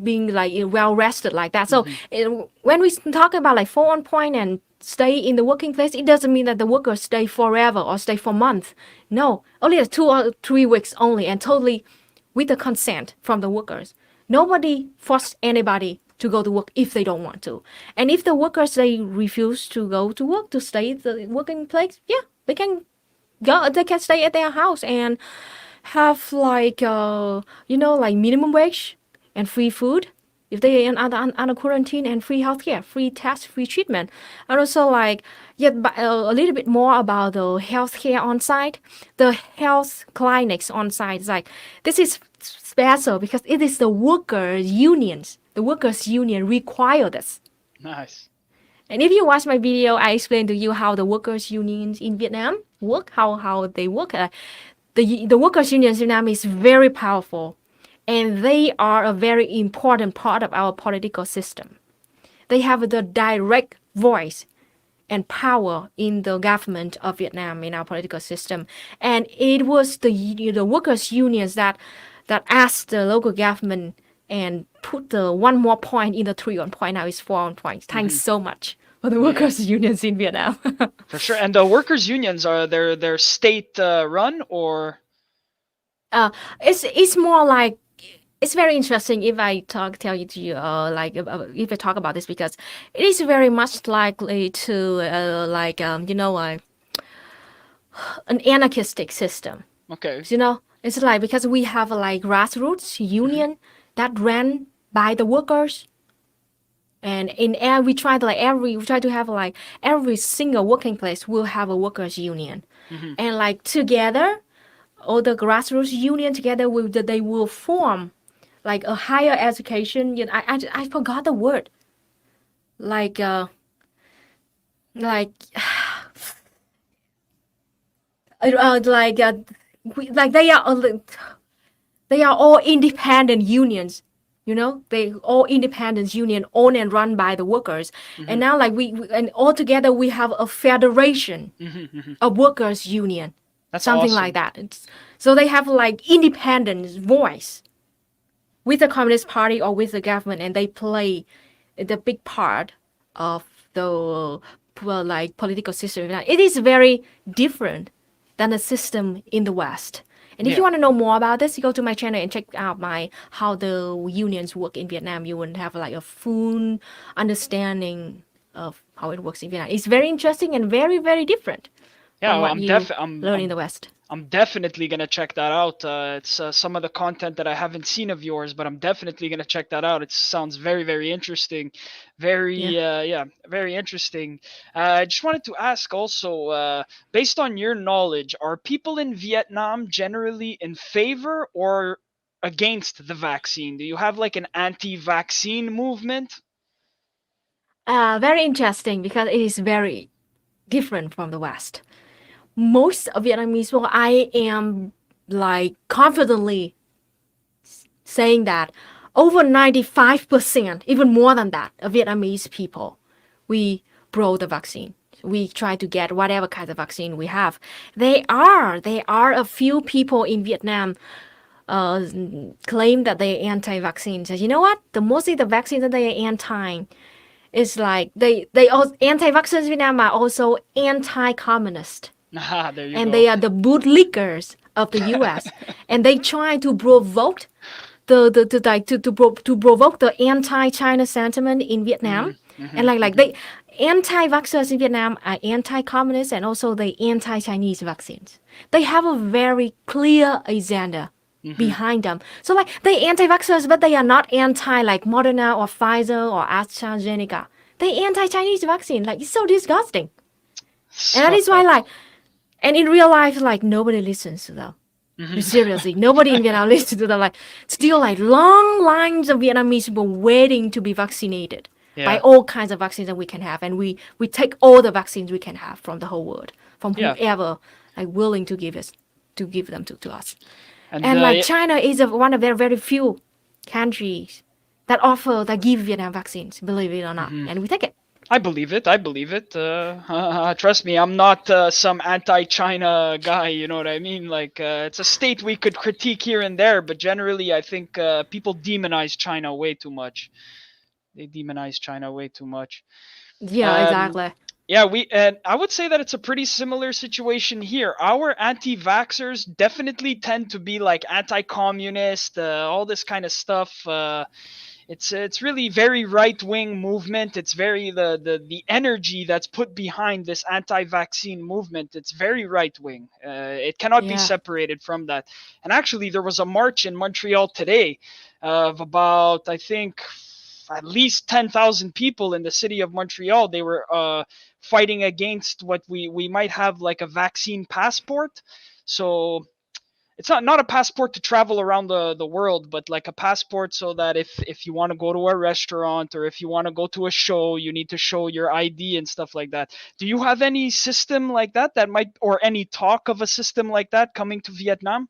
Speaker 2: being like well rested like that. So
Speaker 1: Hmm.
Speaker 2: when we talk about like 4 on point and stay in the working place, it doesn't mean that the workers stay forever or stay for months. No, only 2 or 3 weeks only, and totally with the consent from the workers. Nobody forced anybody to go to work if they don't want to. And if the workers they refuse to go to work, to stay at the working place, yeah, they can go. They can stay at their house and have like like minimum wage and free food if they are under quarantine, and free healthcare, free test, free treatment. And also like, yeah, but a little bit more about the healthcare on site, the health clinics on site. It's like this is special because it is the workers unions. The workers union require this.
Speaker 1: Nice.
Speaker 2: And if you watch my video, I explain to you how the workers unions in Vietnam work, how they work. The workers unions in Vietnam is very powerful, and they are a very important part of our political system. They have the direct voice and power in the government of Vietnam, in our political system. And it was the workers unions that asked the local government and put the one more point in the 3 on point. Now it's 4 on point. Thanks
Speaker 1: Hmm.
Speaker 2: so much for the
Speaker 1: Yeah,
Speaker 2: workers unions in Vietnam.
Speaker 1: for sure. And the workers' unions are they're state run or
Speaker 2: uh, it's more like, it's very interesting if I tell you to you if I talk about this, because it is very much likely to an anarchistic system.
Speaker 1: okay.
Speaker 2: It's like because we have a like grassroots
Speaker 1: Hmm.
Speaker 2: union that ran by the workers. And in air, we try to have like every single working place will have a workers union,
Speaker 1: Hmm.
Speaker 2: and like together, all the grassroots union together will they will form like a higher education. You know, I forgot the word. Like like like like they are all independent unions. You know, they all independent union owned and run by the workers. And
Speaker 1: Hmm.
Speaker 2: now like we and all together we have a federation,
Speaker 1: Hmm. Hmm.
Speaker 2: a workers union,
Speaker 1: That's
Speaker 2: something like
Speaker 1: awesome.
Speaker 2: that. So they have like independent voice with the Communist Party or with the government, and they play the big part of the well, like political system. It is very different than the system in the West. And if you
Speaker 1: Yeah.
Speaker 2: want to know more about this, you go to my channel and check out my how the unions work in Vietnam. You will have like a full understanding of how it works in Vietnam. It's very interesting and very very different
Speaker 1: Yeah,
Speaker 2: from
Speaker 1: well,
Speaker 2: what you learn in the West.
Speaker 1: I'm definitely gonna check that out. It's some of the content that I haven't seen of yours, but I'm definitely gonna check that out. It sounds very, very interesting.
Speaker 2: Yeah.
Speaker 1: Yeah, very interesting. I just wanted to ask also, based on your knowledge, are people in Vietnam generally in favor or against the vaccine? Do you have like an anti-vaccine movement?
Speaker 2: Very interesting because it is very different from the West. Most of Vietnamese, well, I am like confidently saying that over 95%, even more than that, of Vietnamese people, we pro the vaccine. We try to get whatever kind of vaccine we have. There are a few people in Vietnam uh, claim that they're anti-vaccine. Says, you know what? The mostly the vaccine that they are anti is like they all anti-vaccines in Vietnam are also anti-communist,
Speaker 1: Ah, there you
Speaker 2: and
Speaker 1: go.
Speaker 2: they are the bootlickers of the U.S. and they try to provoke to provoke the anti-China sentiment in
Speaker 1: Hmm.
Speaker 2: Vietnam, and
Speaker 1: Hmm.
Speaker 2: like
Speaker 1: Hmm.
Speaker 2: they anti-vaxxers in Vietnam are anti-communist and also the anti-Chinese vaccines. They have a very clear agenda
Speaker 1: Hmm.
Speaker 2: behind them. So like they anti-vaxxers, but they are not anti like Moderna or Pfizer or AstraZeneca. They anti-Chinese vaccine. Like it's so disgusting,
Speaker 1: It's
Speaker 2: and that is
Speaker 1: fucked
Speaker 2: why
Speaker 1: up.
Speaker 2: like and in real life like nobody listens to them.
Speaker 1: Hmm.
Speaker 2: Seriously, nobody in Vietnam listens to them. Like still like long lines of Vietnamese people waiting to be vaccinated by
Speaker 1: Yeah.
Speaker 2: all kinds of vaccines that we can have, and we take all the vaccines we can have from the whole world, from
Speaker 1: Yeah.
Speaker 2: whoever like willing to give us to give them to us.
Speaker 1: And
Speaker 2: And like
Speaker 1: yeah,
Speaker 2: China is one of very very few countries that give Vietnam vaccines, believe it or not,
Speaker 1: mhm.
Speaker 2: and we take it.
Speaker 1: I believe it. I believe it. Trust me, I'm not some anti-China guy. You know what I mean? Like, it's a state we could critique here and there, but generally, I think people demonize China way too much. They demonize China way too much.
Speaker 2: Yeah,
Speaker 1: Um,
Speaker 2: exactly.
Speaker 1: yeah, we and I would say that it's a pretty similar situation here. Our anti-vaxxers definitely tend to be like anti-communist, all this kind of stuff. It's really very right wing movement. It's very the energy that's put behind this anti-vaccine movement. It's very right wing. It cannot be
Speaker 2: Yeah.
Speaker 1: separated from that. And actually, there was a march in Montreal today of about I think at least 10,000 people in the city of Montreal. They were fighting against what we might have like a vaccine passport. So it's not a passport to travel around the world, but like a passport so that if you want to go to a restaurant or if you want to go to a show, you need to show your ID and stuff like that. Do you have any system like that might, or any talk of a system like that coming to Vietnam?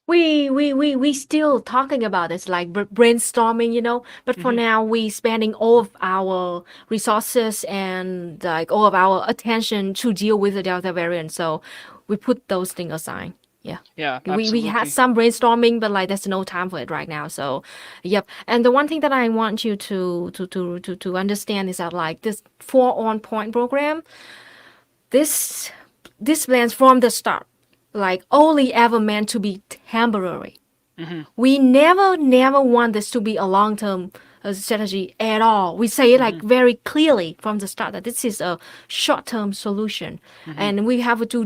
Speaker 2: We still talking about this like brainstorming, you know, but for
Speaker 1: Hmm.
Speaker 2: now we spending all of our resources and like all of our attention to deal with the Delta variant, so we put those things aside. Yeah,
Speaker 1: Yeah,
Speaker 2: we had
Speaker 1: absolutely.
Speaker 2: some brainstorming, but like there's no time for it right now. So yep. And the one thing that I want you to understand is that like this 4 on point program, this this plans from the start like only ever meant to be temporary.
Speaker 1: Hmm.
Speaker 2: We never want this to be a long-term strategy at all. We say it
Speaker 1: Hmm.
Speaker 2: like very clearly from the start that this is a short-term solution,
Speaker 1: Hmm.
Speaker 2: and we have to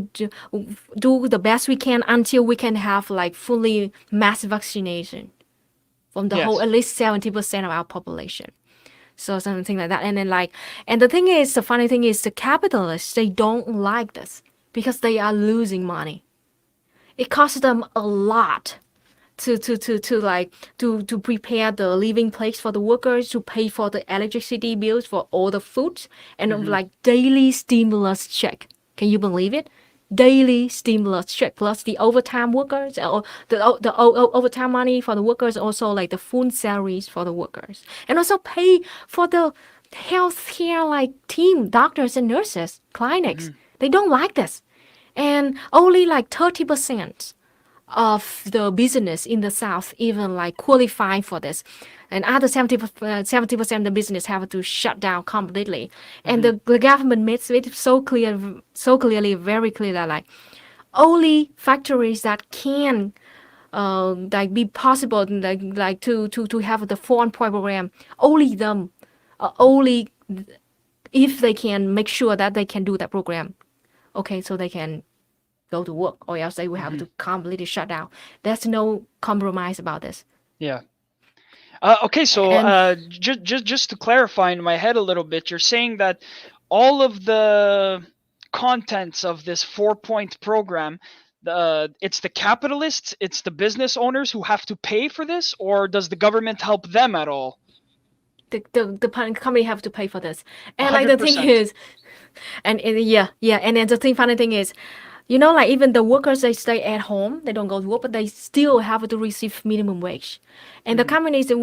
Speaker 2: do the best we can until we can have like fully mass vaccination. from the whole
Speaker 1: Yes.
Speaker 2: at least 70% of our population. So something like that. And then like, and the thing is, the funny thing is, the capitalists they don't like this because they are losing money. It costs them a lot to like to prepare the living place for the workers, to pay for the electricity bills for all the foods, and
Speaker 1: Hmm.
Speaker 2: like daily stimulus check. Can you believe it? Daily stimulus check plus the overtime workers or the overtime money for the workers, also like the full salaries for the workers, and also pay for the healthcare like team, doctors and nurses, clinics.
Speaker 1: Hmm.
Speaker 2: They don't like this, and only like 30% of the business in the south even like qualify for this, and other 70% of the business have to shut down completely. And
Speaker 1: Hmm.
Speaker 2: the government makes it so clear, so clearly, very clear that like only factories that can like be possible like to have the 4-point program, only them, only if they can make sure that they can do that program, okay, so they can go to work, or else they will have
Speaker 1: Hmm.
Speaker 2: to completely shut down. There's no compromise about this.
Speaker 1: Yeah. Okay, so
Speaker 2: And
Speaker 1: just to clarify in my head a little bit, you're saying that all of the contents of this 4-point program, it's the capitalists, it's the business owners who have to pay for this, or does the government help them at all?
Speaker 2: the company have to pay for this.
Speaker 1: A
Speaker 2: And like
Speaker 1: hundred
Speaker 2: the thing
Speaker 1: percent.
Speaker 2: is, and yeah, and then the thing funny thing is, you know, like even the workers they stay at home, they don't go to work, but they still have to receive minimum wage. And the
Speaker 1: Mm-hmm.
Speaker 2: companies that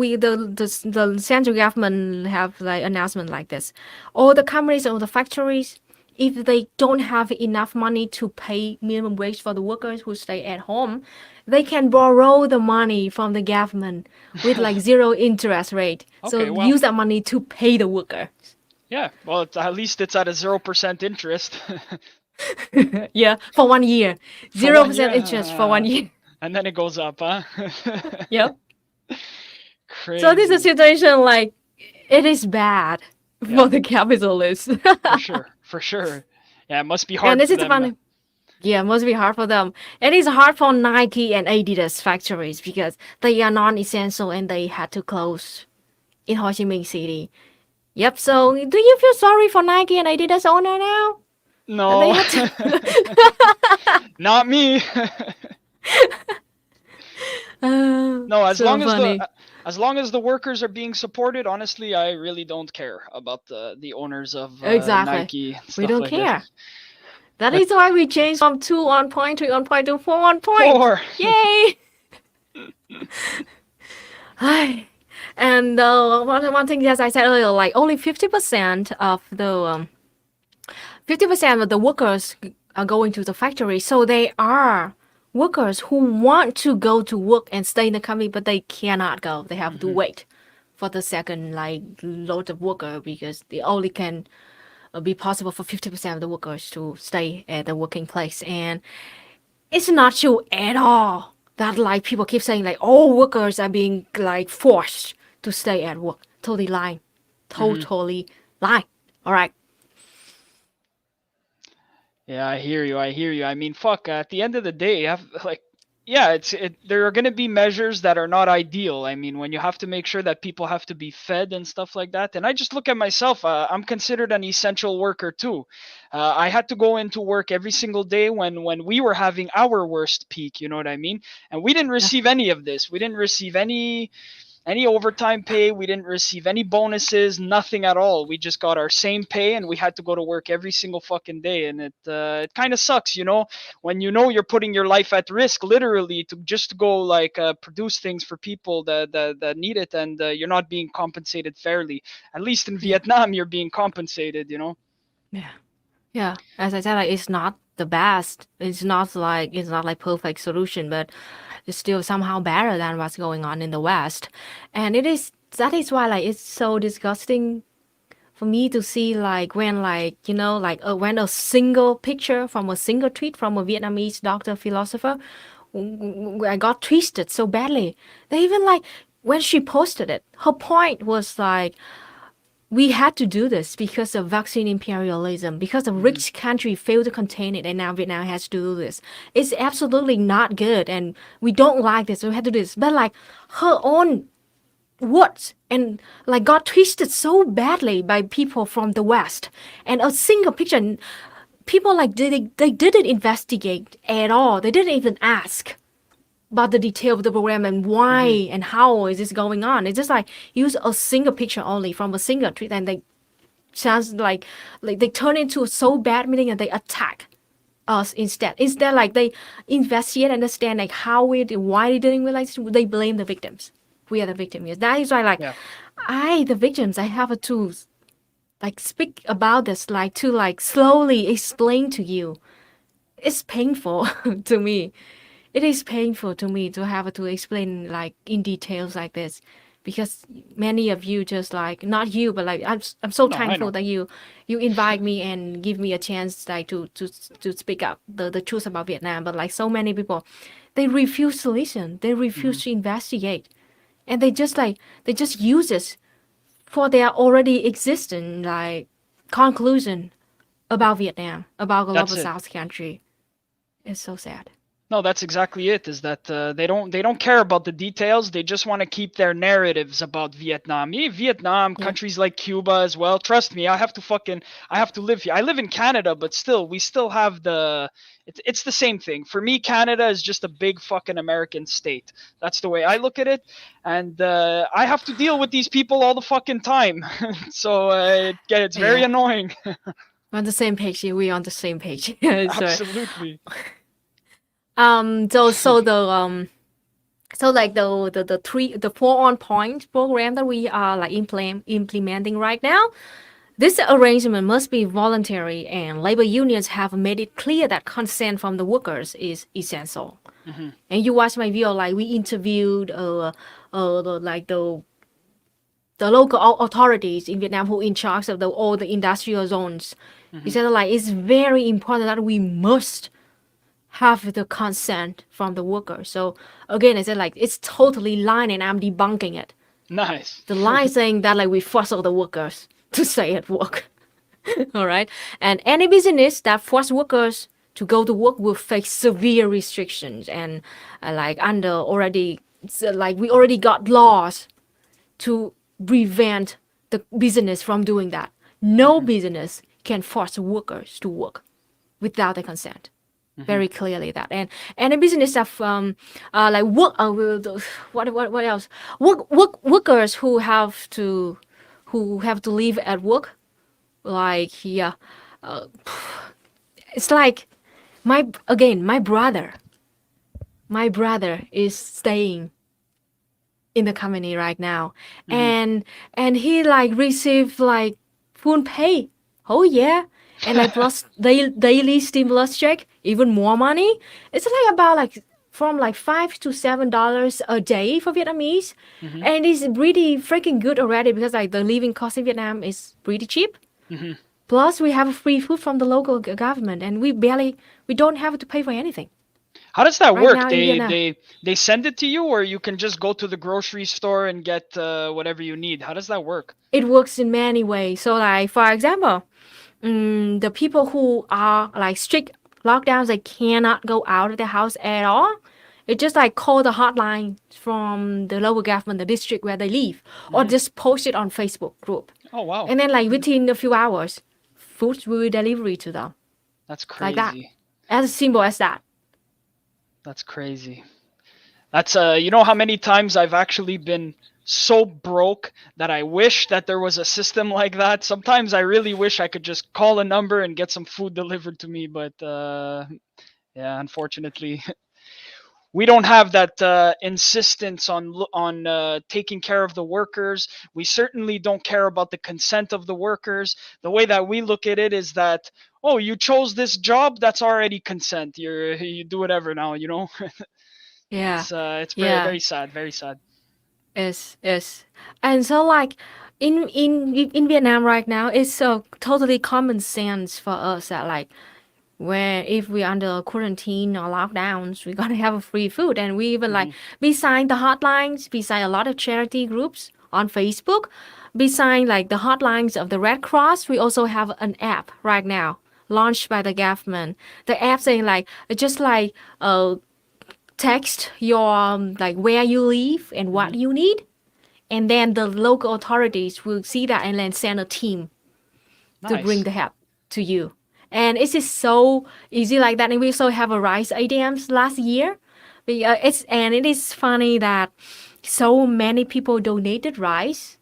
Speaker 2: the central government have like announcement like this. All the companies or the factories, if they don't have enough money to pay minimum wage for the workers who stay at home, they can borrow the money from the government with like zero interest rate. So
Speaker 1: Okay, well,
Speaker 2: use that money to pay the worker.
Speaker 1: yeah. Well, at least it's at a 0% interest
Speaker 2: Yeah, for 1 year,
Speaker 1: for
Speaker 2: zero
Speaker 1: 1 year,
Speaker 2: percent interest for 1 year.
Speaker 1: and then it goes up, huh?
Speaker 2: Yep. So this is a
Speaker 1: Crazy.
Speaker 2: situation like it is bad
Speaker 1: Yeah,
Speaker 2: for the capitalists.
Speaker 1: for sure, for sure. Yeah, it must be
Speaker 2: And
Speaker 1: hard
Speaker 2: this
Speaker 1: for
Speaker 2: is
Speaker 1: them.
Speaker 2: funny. Yeah, must be hard for them. It is hard for Nike and Adidas factories because they are non-essential and they had to close in Ho Chi Minh City. Yep. So do you feel sorry for Nike and Adidas owner now that they
Speaker 1: No,
Speaker 2: had to?
Speaker 1: not me. No,
Speaker 2: So funny.
Speaker 1: as long as the workers are being supported, honestly, I really don't care about the owners of
Speaker 2: Exactly.
Speaker 1: Nike and
Speaker 2: We
Speaker 1: stuff
Speaker 2: don't
Speaker 1: like this.
Speaker 2: care. That
Speaker 1: But
Speaker 2: is why we changed from 2 1 point to 1 point to 4 1 point.
Speaker 1: four.
Speaker 2: Yay! And one thing, as I said earlier, like only 50% of the 50% of the workers are going to the factory. So they are workers who want to go to work and stay in the company, but they cannot go. They have to
Speaker 1: Hmm.
Speaker 2: wait for the second like load of worker because they only can be possible for 50% of the workers to stay at the working place. And it's not true at all that like people keep saying like all workers are being like forced to stay at work. Totally lying.
Speaker 1: Hmm.
Speaker 2: Totally lying. All right.
Speaker 1: Yeah, I hear you. I hear you. I mean, fuck. At the end of the day, you have like, yeah, there are gonna be measures that are not ideal. I mean, when you have to make sure that people have to be fed and stuff like that. And I just look at myself. I'm considered an essential worker too. I had to go into work every single day when we were having our worst peak. You know what I mean? And we didn't
Speaker 2: Yeah.
Speaker 1: receive any of this. We didn't receive any overtime pay. We didn't receive any bonuses, nothing at all. We just got our same pay, and we had to go to work every single fucking day. And it kind of sucks, when you're putting your life at risk, literally, to just go like produce things for people that need it, and you're not being compensated fairly. At least in
Speaker 2: Yeah.
Speaker 1: Vietnam, you're being compensated.
Speaker 2: Yeah. Yeah. As I said, like it's not the best. It's not like perfect solution, but it's still somehow better than what's going on in the West. And that is why like it's so disgusting for me to see like when like like when a single picture from a single tweet from a Vietnamese doctor philosopher, I got twisted so badly. They even like when she posted it, her point was like we had to do this because of vaccine imperialism, because the
Speaker 1: Hmm.
Speaker 2: rich country failed to contain it, and now Vietnam has to do this. It's absolutely not good, and we don't like this. We had to do this, but like her own. words and like got twisted so badly by people from the West. And a single picture, people like they didn't investigate at all. They didn't even ask about the detail of the program and why
Speaker 1: Hmm.
Speaker 2: and how is this going on. It's just like use a single picture only from a single tweet, and they sounds like they turn into a so bad meaning and they attack us instead. Instead, like they investigate, understand like how we why they didn't realize, they blame the victims. We are the victims. Yes, that is why like
Speaker 1: Yeah.
Speaker 2: the victims, I have to like speak about this, like to like slowly explain to you. It's painful to me. It is painful to me to have to explain like in details like this, because many of you just like not you but like I'm so
Speaker 1: No, I
Speaker 2: thankful
Speaker 1: know.
Speaker 2: that you invite me and give me a chance like to speak up the truth about Vietnam. But like so many people, they refuse to listen, they
Speaker 1: Hmm.
Speaker 2: refuse to investigate, and they just use this for their already existing like conclusion about Vietnam, about
Speaker 1: That's
Speaker 2: global
Speaker 1: it.
Speaker 2: South country. It's so sad.
Speaker 1: No, that's exactly it. Is that they don't care about the details. They just want to keep their narratives about Vietnam. Vietnam,
Speaker 2: Yeah.
Speaker 1: countries like Cuba as well. Trust me, I have to live here. I live in Canada, but still, we still have it's the same thing. For me, Canada is just a big fucking American state. That's the way I look at it, and I have to deal with these people all the fucking time. So it's very
Speaker 2: Yeah.
Speaker 1: annoying.
Speaker 2: On the same page. We on the same page. So
Speaker 1: Absolutely.
Speaker 2: so the so like the 4 on point program that we are like implementing right now. This arrangement must be voluntary, and labor unions have made it clear that consent from the workers is essential.
Speaker 1: Hmm.
Speaker 2: And you watch my video, like we interviewed like the local authorities in Vietnam who in charge of all the industrial zones. He
Speaker 1: Hmm.
Speaker 2: said like it's very important that we must have the consent from the worker. So again, I said like it's totally lying, and I'm debunking it.
Speaker 1: Nice.
Speaker 2: The lie saying that like we force all the workers to stay at work. All right, and any business that force workers to go to work will face severe restrictions, and like under already, so, like we already got laws to prevent the business from doing that. No
Speaker 1: Hmm.
Speaker 2: business can force workers to work without their consent.
Speaker 1: Hmm.
Speaker 2: Very clearly that. And a business of like work what else, workers who have to live at work, like yeah, it's like my brother is staying in the company right now,
Speaker 1: Hmm.
Speaker 2: and he like received like full pay. Oh yeah. And like plus daily stimulus check, even more money. It's like about like from like $5 to $7 a day for Vietnamese,
Speaker 1: Hmm.
Speaker 2: and it's really freaking good already because like the living cost in Vietnam is pretty cheap.
Speaker 1: Hmm.
Speaker 2: Plus we have free food from the local government, and we don't have to pay for anything
Speaker 1: How does that
Speaker 2: right
Speaker 1: work?
Speaker 2: now in
Speaker 1: They
Speaker 2: Vietnam.
Speaker 1: they they send it to you, or you can just go to the grocery store and get whatever you need. How does that work?
Speaker 2: It works in many ways. So like for example, the people who are like strict lockdowns, they cannot go out of their house at all. It just like call the hotline from the local government, the district where they live, or
Speaker 1: Hmm.
Speaker 2: just post it on Facebook group.
Speaker 1: Oh wow,
Speaker 2: And then like within a few hours, food will be delivered to them.
Speaker 1: that's
Speaker 2: Like that.
Speaker 1: crazy.
Speaker 2: As simple as that.
Speaker 1: That's crazy. That's you know how many times I've actually been so broke that I wish that there was a system like that. Sometimes I really wish I could just call a number and get some food delivered to me, but yeah, unfortunately, we don't have that insistence on taking care of the workers. We certainly don't care about the consent of the workers. The way that we look at it is that, oh, you chose this job, that's already consent. You do whatever now, you know.
Speaker 2: Yeah.
Speaker 1: It's very
Speaker 2: Yeah.
Speaker 1: very sad, very sad.
Speaker 2: Is. And so like in Vietnam right now, it's so totally common sense for us that like where if we under quarantine or lockdowns, we gotta have a free food. And we even like
Speaker 1: Hmm.
Speaker 2: beside the hotlines, beside a lot of charity groups on Facebook, beside like the hotlines of the Red Cross, we also have an app right now launched by the government. The app saying like just like text your like where you live and
Speaker 1: Hmm.
Speaker 2: what you need, and then the local authorities will see that and then send a team to bring
Speaker 1: Nice.
Speaker 2: the help to you. And it is so easy like that. And we also have a rice ATMs last year. It is funny that so many people donated rice,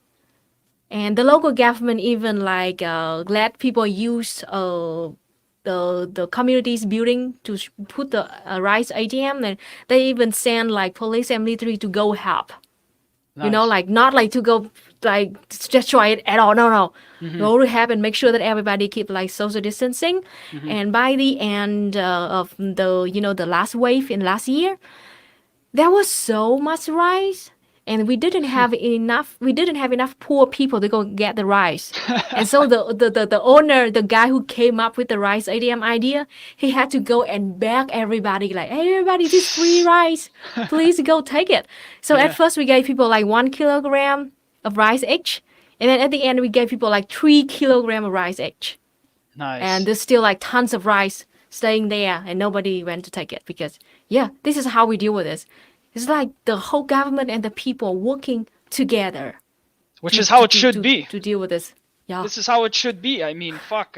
Speaker 2: and the local government even like let people use the community's building to put the rice ATM, and they even send like police and military to go help.
Speaker 1: Nice.
Speaker 2: Like not like to go like destroy it at all. No, no.
Speaker 1: Mm-hmm.
Speaker 2: Go to help and make sure that everybody keep like social distancing.
Speaker 1: Mm-hmm.
Speaker 2: And by the end of the last wave in last year, there was so much rice, and we didn't have enough poor people to go get the rice. And so the owner, the guy who came up with the rice ATM idea, he had to go and beg everybody like, hey, everybody, this is free rice, please go take it. So at
Speaker 1: Yeah.
Speaker 2: first we gave people like 1 kilogram of rice each, and then at the end we gave people like 3 kilogram of rice each. And
Speaker 1: Nice.
Speaker 2: there's still like tons of rice staying there, and nobody went to take it because, yeah, this is how we deal with this. It's like the whole government and the people working together
Speaker 1: Which
Speaker 2: to
Speaker 1: is how
Speaker 2: to
Speaker 1: it
Speaker 2: to
Speaker 1: should
Speaker 2: to,
Speaker 1: be.
Speaker 2: to deal with this. Yeah.
Speaker 1: This is how it should be. I mean, fuck.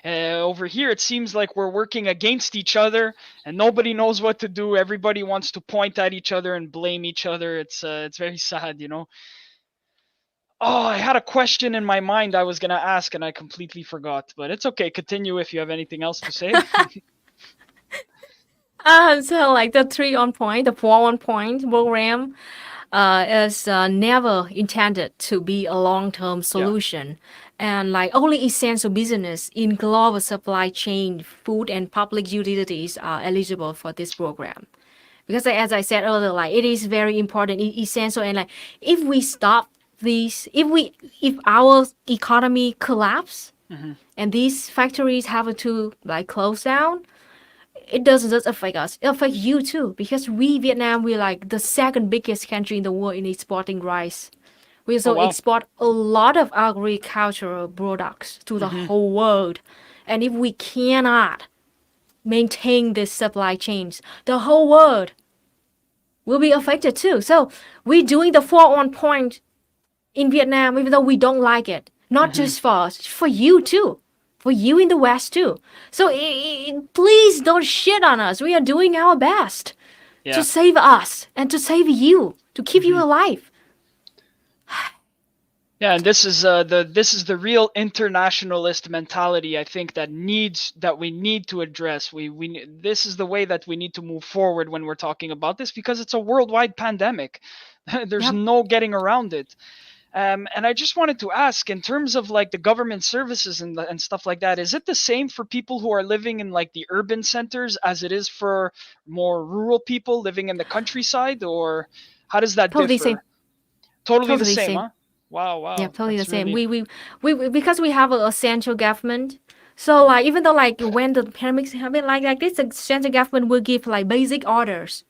Speaker 1: Over here, it seems like we're working against each other, and nobody knows what to do. Everybody wants to point at each other and blame each other. It's very sad, you know. Oh, I had a question in my mind I was gonna ask, and I completely forgot. But it's okay. Continue if you have anything else to say.
Speaker 2: So like the 3 on point, the 4 on point program is never intended to be a long-term
Speaker 1: Yeah.
Speaker 2: solution, and like only essential business in global supply chain, food and public utilities are eligible for this program. Because as I said earlier, like it is very important, essential, and like if we stop these, if our economy collapse
Speaker 1: Hmm.
Speaker 2: and these factories have to like close down, it doesn't just affect us, it affects you too. Because Vietnam, we're like the second biggest country in the world in exporting rice. We
Speaker 1: Oh
Speaker 2: also
Speaker 1: wow.
Speaker 2: export a lot of agricultural products to the
Speaker 1: Hmm.
Speaker 2: whole world. And if we cannot maintain this supply chains, the whole world will be affected too. So we're doing the 4 on point in Vietnam, even though we don't like it. Not
Speaker 1: Hmm.
Speaker 2: just for us, for you too. For you in the West too. So please don't shit on us. We are doing our best to
Speaker 1: Yeah.
Speaker 2: save us and to save you, to keep you
Speaker 1: Hmm.
Speaker 2: alive.
Speaker 1: Yeah, and this is the real internationalist mentality I think that we need to address. This is the way that we need to move forward when we're talking about this because it's a worldwide pandemic. There's
Speaker 2: Yep.
Speaker 1: no getting around it. And I just wanted to ask, in terms of like the government services and stuff like that, is it the same for people who are living in like the urban centers as it is for more rural people living in the countryside, or how does that
Speaker 2: Totally same.
Speaker 1: differ? Totally the
Speaker 2: Totally
Speaker 1: same,
Speaker 2: same.
Speaker 1: huh? Wow,
Speaker 2: Yeah,
Speaker 1: wow,
Speaker 2: totally the
Speaker 1: that's
Speaker 2: same.
Speaker 1: really
Speaker 2: We because we have a central government. So like even though like when the pandemics happen like this, the central government will give like basic orders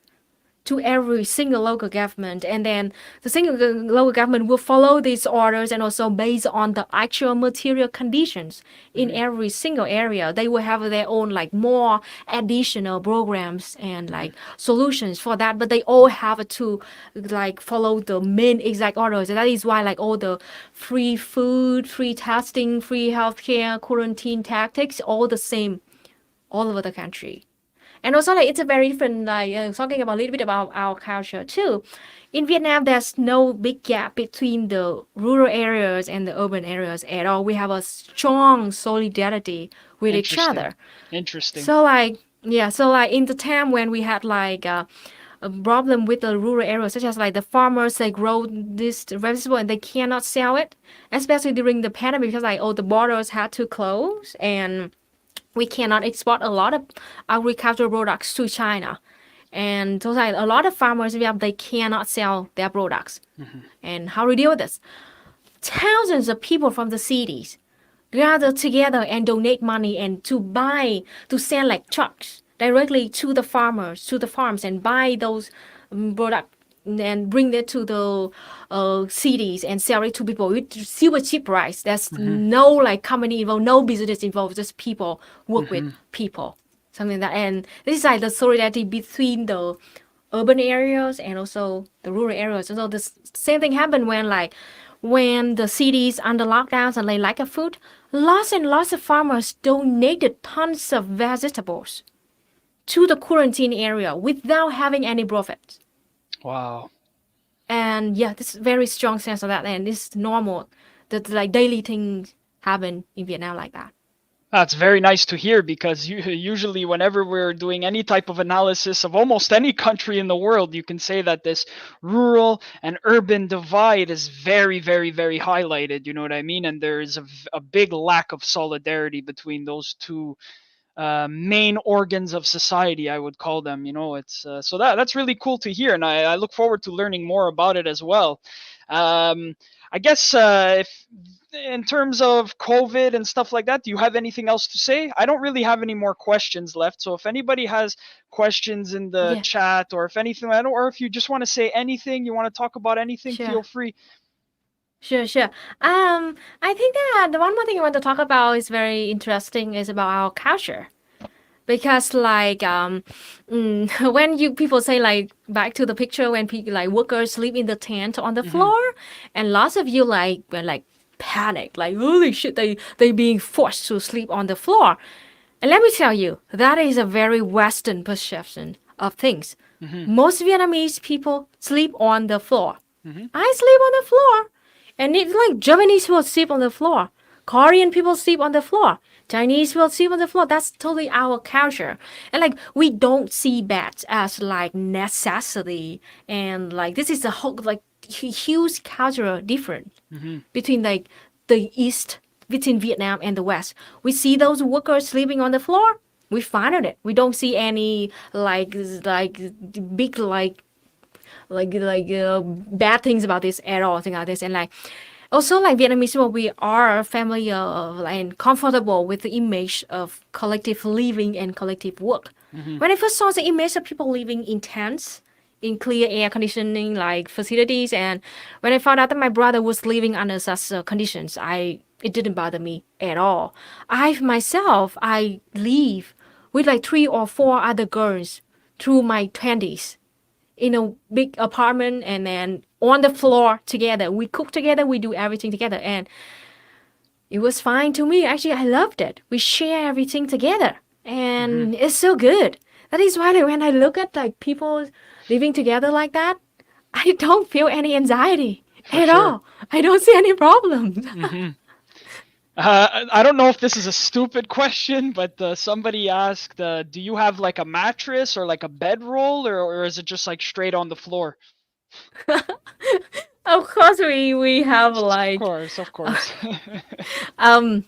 Speaker 2: to every single local government, and then the single local government will follow these orders, and also based on the actual material conditions in
Speaker 1: hmm.
Speaker 2: every single area, they will have their own like more additional programs and
Speaker 1: Hmm.
Speaker 2: like solutions for that, but they all have to like follow the main exact orders. And that is why like all the free food, free testing, free healthcare, quarantine tactics, all the same all over the country. And also like it's a very different like talking about a little bit about our culture too. In Vietnam, there's no big gap between the rural areas and the urban areas at all. We have a strong solidarity with each
Speaker 1: Interesting,
Speaker 2: other.
Speaker 1: interesting.
Speaker 2: So like yeah, so like in the time when we had like a problem with the rural areas, such as like the farmers they grow this vegetable and they cannot sell it, especially during the pandemic because like all the borders had to close and we cannot export a lot of agricultural products to China. And so like a lot of farmers they cannot sell their products.
Speaker 1: Hmm.
Speaker 2: And how do we deal with this? Thousands of people from the cities gather together and donate money and to send like trucks directly to the farmers, to the farms, and buy those products and bring it to the cities and sell it to people with super cheap price. There's
Speaker 1: Hmm.
Speaker 2: no like company involved, no business involved, just people work with
Speaker 1: Hmm.
Speaker 2: people, something like that. And this is like the solidarity between the urban areas and also the rural areas. So the same thing happened when the cities under lockdowns and they lack of food, lots and lots of farmers donated tons of vegetables to the quarantine area without having any profit.
Speaker 1: Wow.
Speaker 2: And yeah, this very strong sense of that, and it's normal that like daily things happen in Vietnam like that.
Speaker 1: That's very nice to hear because usually, whenever we're doing any type of analysis of almost any country in the world, you can say that this rural and urban divide is very, very, very highlighted. You know what I mean? And there is a big lack of solidarity between those two main organs of society, I would call them. You know, it's so that's really cool to hear, and I look forward to learning more about it as well. Um, I guess if in terms of COVID and stuff like that, do you have anything else to say? I don't really have any more questions left. So if anybody has questions in the
Speaker 2: Yeah,
Speaker 1: chat, or if anything, I don't, or if you just want to say anything, you want to talk about anything,
Speaker 2: sure.
Speaker 1: feel free.
Speaker 2: Sure. I think that the one more thing I want to talk about is very interesting is about our culture. Because when you people say like back to the picture when people like workers sleep in the tent on the
Speaker 1: Hmm.
Speaker 2: floor, and lots of you like were like panic like holy shit they being forced to sleep on the floor. And let me tell you, that is a very Western perception of things.
Speaker 1: Hmm.
Speaker 2: Most Vietnamese people sleep on the floor.
Speaker 1: Hmm.
Speaker 2: I sleep on the floor. And it's like Japanese people sleep on the floor. Korean people sleep on the floor. Chinese people sleep on the floor. That's totally our culture. And like we don't see beds as like necessity. And like this is a whole like huge cultural difference
Speaker 1: Hmm.
Speaker 2: between like the East, between Vietnam and the West. We see those workers sleeping on the floor. We fine with it. We don't see any like big bad things about this at all, thing like this. And like also like Vietnamese people, we are familiar of, and comfortable with the image of collective living and collective work.
Speaker 1: Hmm.
Speaker 2: When I first saw the image of people living in tents, in clear air conditioning like facilities, and when I found out that my brother was living under such conditions, I it didn't bother me at all. I live with like 3 or 4 other girls through my 20s in a big apartment and then on the floor together. We cook together, we do everything together, and it was fine to me. Actually, I loved it. We share everything together,
Speaker 1: Hmm.
Speaker 2: and it's so good. That is why when I look at like people living together like that, I don't feel any anxiety
Speaker 1: For
Speaker 2: at
Speaker 1: sure.
Speaker 2: all. I don't see any problems.
Speaker 1: Hmm. I don't know if this is a stupid question, but somebody asked, "Do you have like a mattress or like a bedroll, or is it just like straight on the floor?"
Speaker 2: Of course, we have
Speaker 1: Of
Speaker 2: like
Speaker 1: course, of course.
Speaker 2: um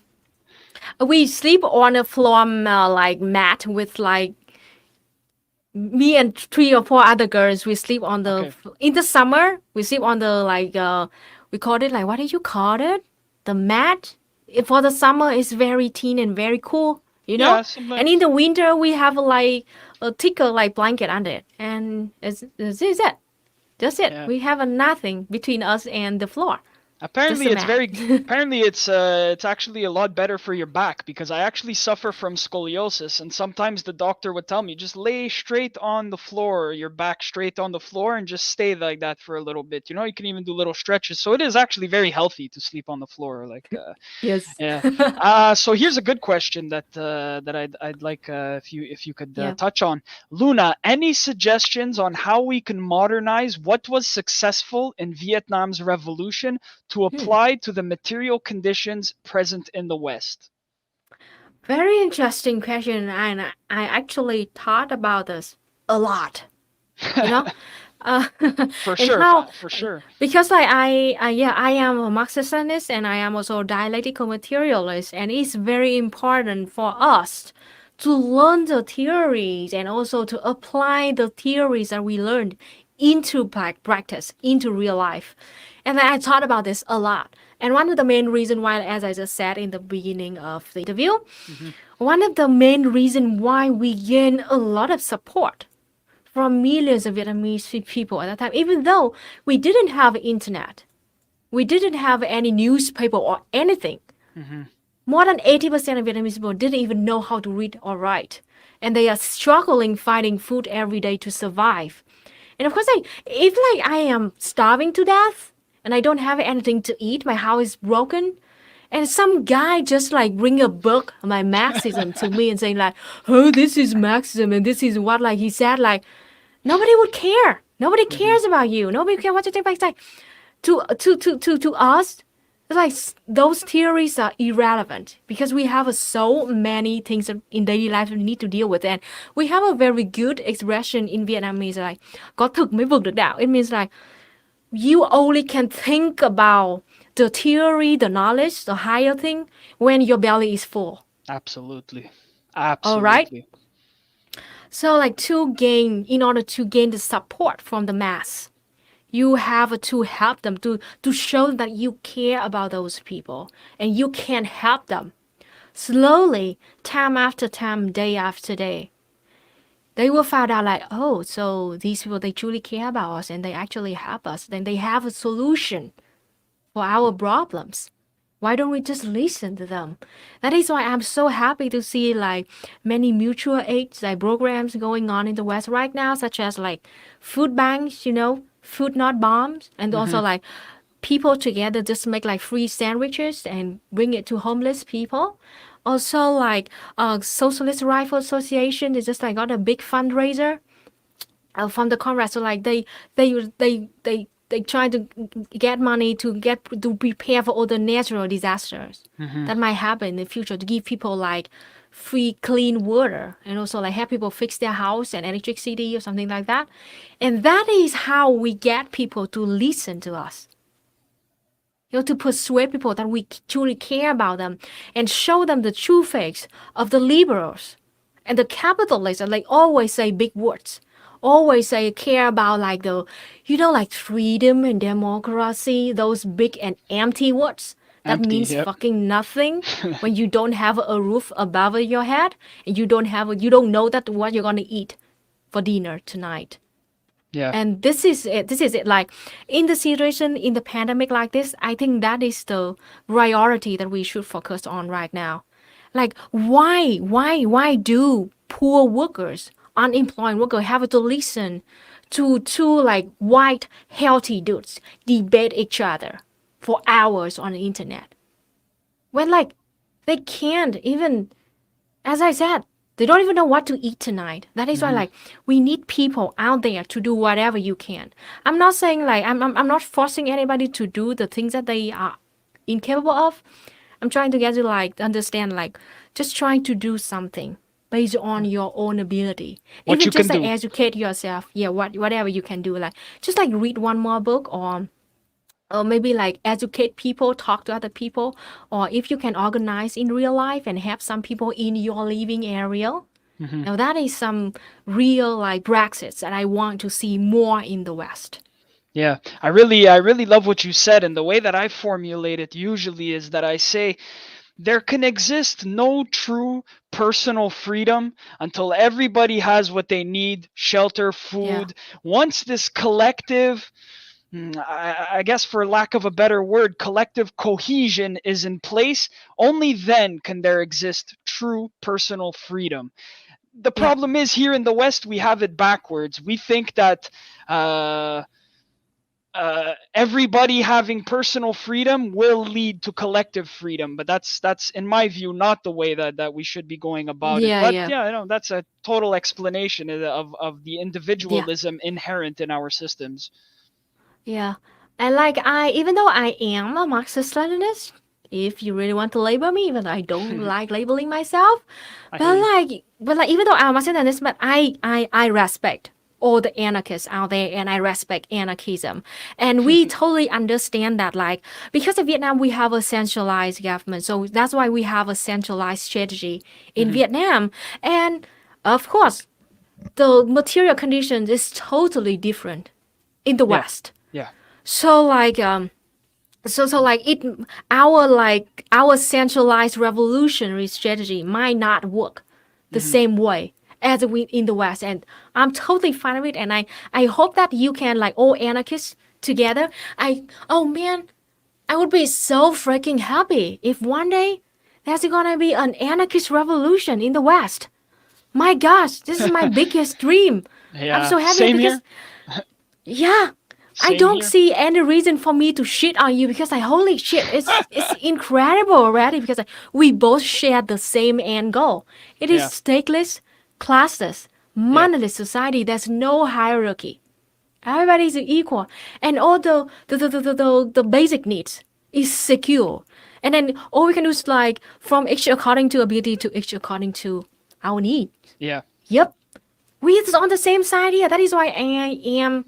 Speaker 2: we sleep on a floor like mat with like me and 3 or 4 other girls. We sleep on the
Speaker 1: Okay.
Speaker 2: in the summer. We sleep on the we call it like what did you call it? The mat. For the summer, it's very thin and very cool, you
Speaker 1: Yeah,
Speaker 2: know.
Speaker 1: something.
Speaker 2: And in the winter, we have like a thicker like blanket under it, and it's it. That's it.
Speaker 1: Yeah.
Speaker 2: We have a nothing between us and the floor. Just
Speaker 1: Apparently
Speaker 2: a
Speaker 1: it's
Speaker 2: mat.
Speaker 1: very apparently it's actually a lot better for your back because I actually suffer from scoliosis, and sometimes the doctor would tell me just lay straight on the floor, your back straight on the floor, and just stay like that for a little bit. You know, you can even do little stretches. So it is actually very healthy to sleep on the floor
Speaker 2: Yes.
Speaker 1: yeah. So here's a good question that I'd like if you could
Speaker 2: Yeah.
Speaker 1: touch on. Luna, any suggestions on how we can modernize what was successful in Vietnam's revolution to
Speaker 2: Hmm.
Speaker 1: apply to the material conditions present in the West?
Speaker 2: Very interesting question, and I actually thought about this a lot. You know, uh,
Speaker 1: For
Speaker 2: and
Speaker 1: sure,
Speaker 2: how
Speaker 1: for sure.
Speaker 2: because like yeah, I am a Marxist-Leninist and I am also a dialectical materialist, and it's very important for us to learn the theories and also to apply the theories that we learned into practice, into real life. And I thought about this a lot. And one of the main reasons why, as I just said in the beginning of the interview,
Speaker 1: Hmm.
Speaker 2: one of the main reasons why we gain a lot of support from millions of Vietnamese people at that time, even though we didn't have internet, we didn't have any newspaper or anything.
Speaker 1: Hmm.
Speaker 2: More than 80% of Vietnamese people didn't even know how to read or write. And they are struggling finding food every day to survive. And of course, like if like I am starving to death and I don't have anything to eat, my house is broken, and some guy just like bring a book my Marxism to me and saying like, "Oh, this is Marxism and this is what," like he said, like nobody would care. Nobody
Speaker 1: Hmm.
Speaker 2: cares about you. Nobody cares what you think. But it's like to us, it's like those theories are irrelevant because we have so many things in daily life we need to deal with, and we have a very good expression in Vietnamese like có thực mới vượt được đạo. It means like you only can think about the theory, the knowledge, the higher thing when your belly is full.
Speaker 1: Absolutely.
Speaker 2: All right.
Speaker 1: Absolutely.
Speaker 2: So like in order to gain the support from the mass, you have to help them to show that you care about those people and you can help them slowly, time after time, day after day. They will find out like, oh, so these people, they truly care about us and they actually help us. Then they have a solution for our problems. Why don't we just listen to them? That is why I'm so happy to see like many mutual aid like programs going on in the West right now, such as like food banks, food not bombs, and
Speaker 1: Hmm.
Speaker 2: also like people together just make like free sandwiches and bring it to homeless people. Also like Socialist Rifle Association is just like got a big fundraiser from the Congress. So like they try to get money to prepare for all the natural disasters
Speaker 1: Hmm.
Speaker 2: that might happen in the future to give people like free clean water and also like help people fix their house and electricity or something like that. And that is how we get people to listen to us. To persuade people that we truly care about them and show them the true face of the liberals and the capitalists. Like always say big words, always say care about like like freedom and democracy, those big and empty words that
Speaker 1: Empty.
Speaker 2: means
Speaker 1: Yep.
Speaker 2: fucking nothing when you don't have a roof above your head and you don't know that what you're gonna eat for dinner tonight.
Speaker 1: Yeah.
Speaker 2: And this is it like in the situation in the pandemic like this, I think that is the priority that we should focus on right now. Like why do poor workers, unemployed workers have to listen to two like white healthy dudes debate each other for hours on the internet when like they can't even, as I said, they don't even know what to eat tonight. That is why,
Speaker 1: Hmm.
Speaker 2: like, we need people out there to do whatever you can. I'm not saying like I'm not forcing anybody to do the things that they are incapable of. I'm trying to get you like understand like just trying to do something based on your own ability.
Speaker 1: What
Speaker 2: Even
Speaker 1: you
Speaker 2: just
Speaker 1: can
Speaker 2: like
Speaker 1: do.
Speaker 2: educate yourself. Yeah, whatever you can do. Like just like read one more book or maybe like educate people, talk to other people, or if you can organize in real life and have some people in your living area.
Speaker 1: Hmm.
Speaker 2: Now that is some real like Brexits that I want to see more in the West.
Speaker 1: Yeah, I really love what you said, and the way that I formulate it usually is that I say there can exist no true personal freedom until everybody has what they need: shelter,
Speaker 2: Yeah,
Speaker 1: food. Once this collective, I guess for lack of a better word, collective cohesion is in place, only then can there exist true personal freedom. The
Speaker 2: yeah,
Speaker 1: problem is here in the West, we have it backwards. We think that. Everybody having personal freedom will lead to collective freedom, but that's in my view not the way that we should be going about it.
Speaker 2: yeah,
Speaker 1: But
Speaker 2: yeah,
Speaker 1: yeah, that's a total explanation of the
Speaker 2: yeah,
Speaker 1: individualism inherent in our systems.
Speaker 2: yeah. And like even though I am a Marxist-Leninist, if you really want to label me, even though I don't like labeling myself,
Speaker 1: I hear
Speaker 2: but
Speaker 1: you.
Speaker 2: even though I'm a Marxist-Leninist, but I respect all the anarchists out there and I respect anarchism. And we totally understand that, like, because in Vietnam we have a centralized government. So that's why we have a centralized strategy in
Speaker 1: Hmm.
Speaker 2: Vietnam. And of course, the material conditions is totally different in the
Speaker 1: Yeah,
Speaker 2: West.
Speaker 1: yeah.
Speaker 2: So like like it our centralized revolutionary strategy might not work the
Speaker 1: Hmm.
Speaker 2: same way as we in the West, and I'm totally fine with it. And I hope that you can like all anarchists together. I oh man, I would be so freaking happy if one day there's gonna be an anarchist revolution in the West. My gosh, this is my biggest dream. I'm
Speaker 1: Yeah,
Speaker 2: so happy
Speaker 1: same
Speaker 2: because
Speaker 1: here.
Speaker 2: Yeah, I
Speaker 1: Same
Speaker 2: don't
Speaker 1: here.
Speaker 2: see any reason for me to shit on you because like holy shit, it's incredible already because like, we both share the same end goal. It is
Speaker 1: Yeah,
Speaker 2: stateless, classless,
Speaker 1: yeah,
Speaker 2: monolith society. There's no hierarchy. Everybody is equal, and all the basic needs is secure. And then all we can do is like from each according to ability to each according to our need.
Speaker 1: yeah,
Speaker 2: Yep, we is on the same side here. That is why I am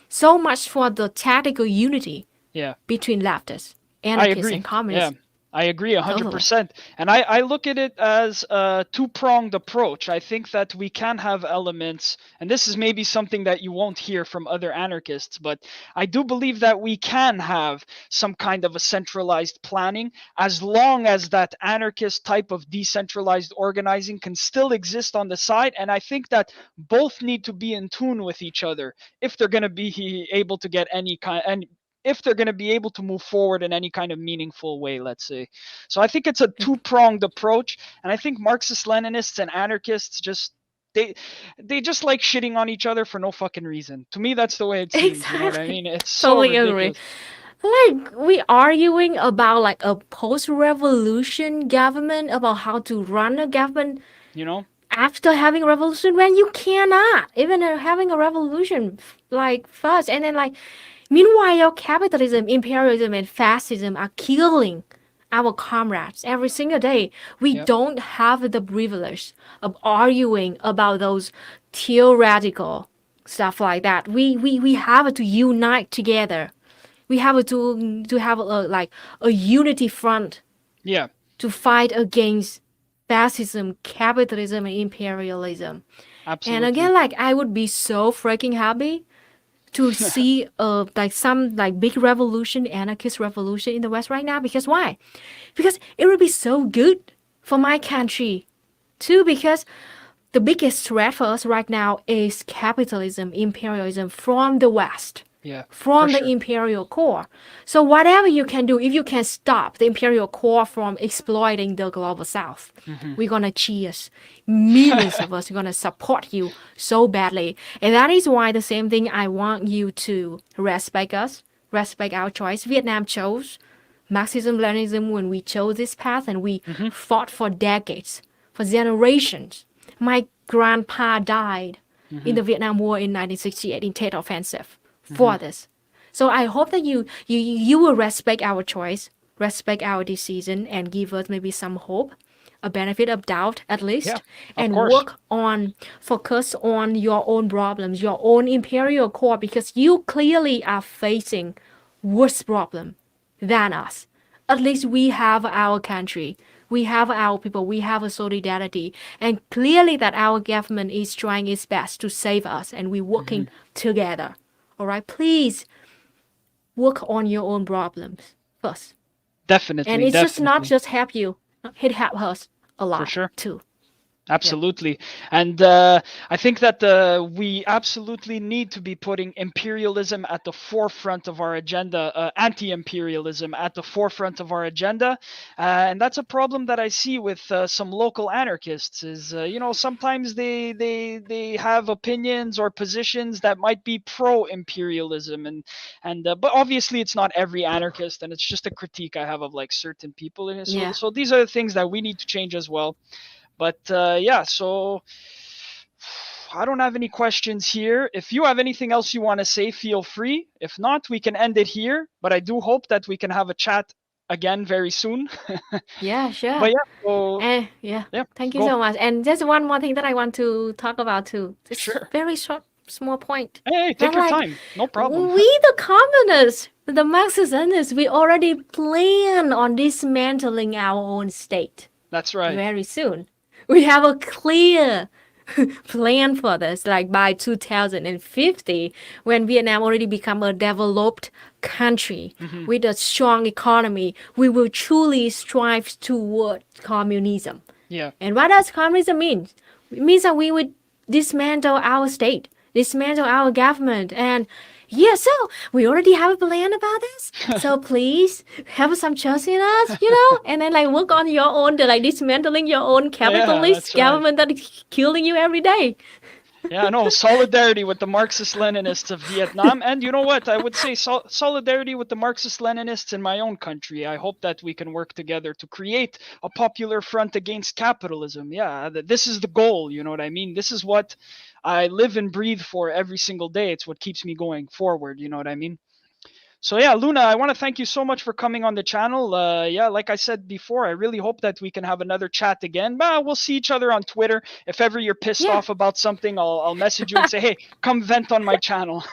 Speaker 2: so much for the tactical unity
Speaker 1: yeah.
Speaker 2: between leftists,
Speaker 1: I
Speaker 2: anarchists,
Speaker 1: agree.
Speaker 2: and
Speaker 1: Yeah,
Speaker 2: communists.
Speaker 1: I agree a hundred
Speaker 2: Totally.
Speaker 1: percent. And I look at it as a two-pronged approach. I think that we can have elements, and this is maybe something that you won't hear from other anarchists, but I do believe that we can have some kind of a centralized planning as long as that anarchist type of decentralized organizing can still exist on the side. And I think that both need to be in tune with each other if they're going to be able to get any kind and if they're going to be able to move forward in any kind of meaningful way, let's say. So I think it's a two-pronged approach, and I think Marxist Leninists and anarchists just they they just like shitting on each other for no fucking reason. To me, that's the way it seems. You know what I
Speaker 2: Exactly.
Speaker 1: mean? It's so
Speaker 2: Totally agree.
Speaker 1: ridiculous.
Speaker 2: Like we arguing about like a post-revolution government about how to run a government
Speaker 1: You know?
Speaker 2: after having a revolution when you cannot even having a revolution like first and then like meanwhile capitalism imperialism and fascism are killing our comrades every single day. We
Speaker 1: Yep.
Speaker 2: don't have the privilege of arguing about those theoretical stuff like that. We have to unite together. We have to have a, like a unity front
Speaker 1: Yeah.
Speaker 2: to fight against fascism, capitalism, and imperialism. And
Speaker 1: Absolutely.
Speaker 2: again, like I would be so freaking happy to see like some like big revolution, anarchist revolution in the West right now. Because why? Because it would be so good for my country too. Because the biggest threat for us right now is capitalism, imperialism from the West,
Speaker 1: Yeah. For
Speaker 2: from the
Speaker 1: sure.
Speaker 2: imperial core. So whatever you can do, if you can stop the imperial core from exploiting the global South,
Speaker 1: Hmm.
Speaker 2: we're gonna cheers. Millions of us are gonna support you so badly, and that is why the same thing I want you to respect us, respect our choice. Vietnam chose Marxism, Leninism when we chose this path, and we
Speaker 1: Hmm.
Speaker 2: fought for decades, for generations. My grandpa died in
Speaker 1: Hmm.
Speaker 2: the Vietnam War in 1968 in Tet Offensive
Speaker 1: Hmm.
Speaker 2: for this. So I hope that you will respect our choice, respect our decision, and give us maybe some hope, a benefit of doubt at
Speaker 1: Yeah.
Speaker 2: least,
Speaker 1: Of
Speaker 2: and
Speaker 1: course.
Speaker 2: work on focus on your own problems, your own imperial core, because you clearly are facing worse problem than us. At least we have our country. We have our people. We have a solidarity. And clearly that our government is trying its best to save us and we're
Speaker 1: Hmm.
Speaker 2: working together. All right, please work on your own problems first. And
Speaker 1: Definitely.
Speaker 2: it's just not
Speaker 1: Definitely.
Speaker 2: just help you, it help us a
Speaker 1: For
Speaker 2: lot
Speaker 1: sure.
Speaker 2: too. Yep.
Speaker 1: Absolutely. And I think that we absolutely need to be putting imperialism at the forefront of our agenda, anti imperialism at the forefront of our agenda. And that's a problem that I see with some local anarchists is, sometimes they have opinions or positions that might be pro imperialism. And but obviously, it's not every anarchist, and it's just a critique I have of like certain people. And so,
Speaker 2: Yeah.
Speaker 1: so these are the things that we need to change as well. But yeah, so I don't have any questions here. If you have anything else you want to say, feel free. If not, we can end it here. But I do hope that we can have a chat again very soon.
Speaker 2: Yeah,
Speaker 1: But
Speaker 2: sure.
Speaker 1: yeah, so
Speaker 2: And yeah,
Speaker 1: yeah,
Speaker 2: thank you
Speaker 1: go.
Speaker 2: so much. And just one more thing that I want to talk about too. This
Speaker 1: Sure.
Speaker 2: very short, small point.
Speaker 1: Hey,
Speaker 2: That
Speaker 1: take your
Speaker 2: like
Speaker 1: time. No problem.
Speaker 2: we the communists, the Marxists, we already plan on dismantling our own state
Speaker 1: That's right.
Speaker 2: very soon. We have a clear plan for this. Like by 2050, when Vietnam already become a developed country
Speaker 1: Hmm.
Speaker 2: with a strong economy, we will truly strive toward communism.
Speaker 1: Yeah.
Speaker 2: And what does communism mean? It means that we would dismantle our state, dismantle our government, and yeah, so we already have a plan about this. So please have some trust in us, and then like work on your own, like dismantling your own
Speaker 1: Yeah,
Speaker 2: capitalist
Speaker 1: that's right.
Speaker 2: government that is killing you every day.
Speaker 1: Yeah, no, solidarity with the Marxist Leninists of Vietnam. And you know what? I would say solidarity with the Marxist Leninists in my own country. I hope that we can work together to create a popular front against capitalism. Yeah, this is the goal. You know what I mean? This is what I live and breathe for every single day. It's what keeps me going forward. You know what I mean? So yeah, Luna, I want to thank you so much for coming on the channel. Yeah, like I said before, I really hope that we can have another chat again. We'll see each other on Twitter. If ever you're pissed
Speaker 2: Yeah.
Speaker 1: off about something, I'll message you and say, hey, come vent on my channel.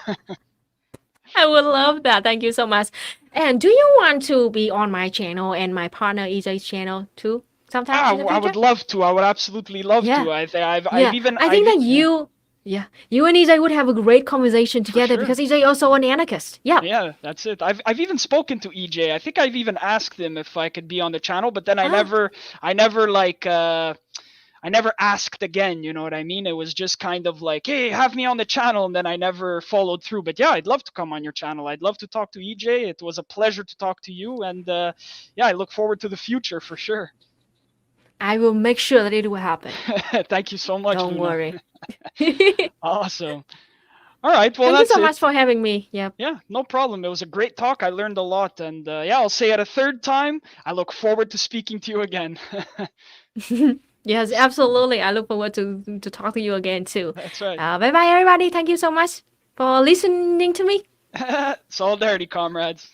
Speaker 2: I would love that. Thank you so much. And do you want to be on my channel and my partner EJ's channel too sometime in the
Speaker 1: I would
Speaker 2: future?
Speaker 1: love to. I would absolutely love
Speaker 2: Yeah.
Speaker 1: to. I've
Speaker 2: Yeah.
Speaker 1: even
Speaker 2: I think that you and EJ would have a great conversation
Speaker 1: for
Speaker 2: together
Speaker 1: sure.
Speaker 2: because EJ also an anarchist. Yeah.
Speaker 1: Yeah, that's it. I've even spoken to EJ. I think I've even asked him if I could be on the channel, but then
Speaker 2: Ah,
Speaker 1: I never like I never asked again, you know what I mean? It was just kind of like, hey, have me on the channel, and then I never followed through. But yeah, I'd love to come on your channel. I'd love to talk to EJ. It was a pleasure to talk to you, and yeah, I look forward to the future for sure.
Speaker 2: I will make sure that it will happen.
Speaker 1: Thank you so much,
Speaker 2: Don't
Speaker 1: Luna.
Speaker 2: worry. Thank
Speaker 1: Awesome. All right, well,
Speaker 2: you
Speaker 1: that's
Speaker 2: so
Speaker 1: it.
Speaker 2: much for having me. Yep.
Speaker 1: Yeah, no problem. It was a great talk. I learned a lot, and yeah, I'll say it a third time. I look forward to speaking to you again.
Speaker 2: Yes, absolutely. I look forward to talk to you again too.
Speaker 1: That's right.
Speaker 2: Bye bye, everybody. Thank you so much for listening to me.
Speaker 1: Solidarity, comrades.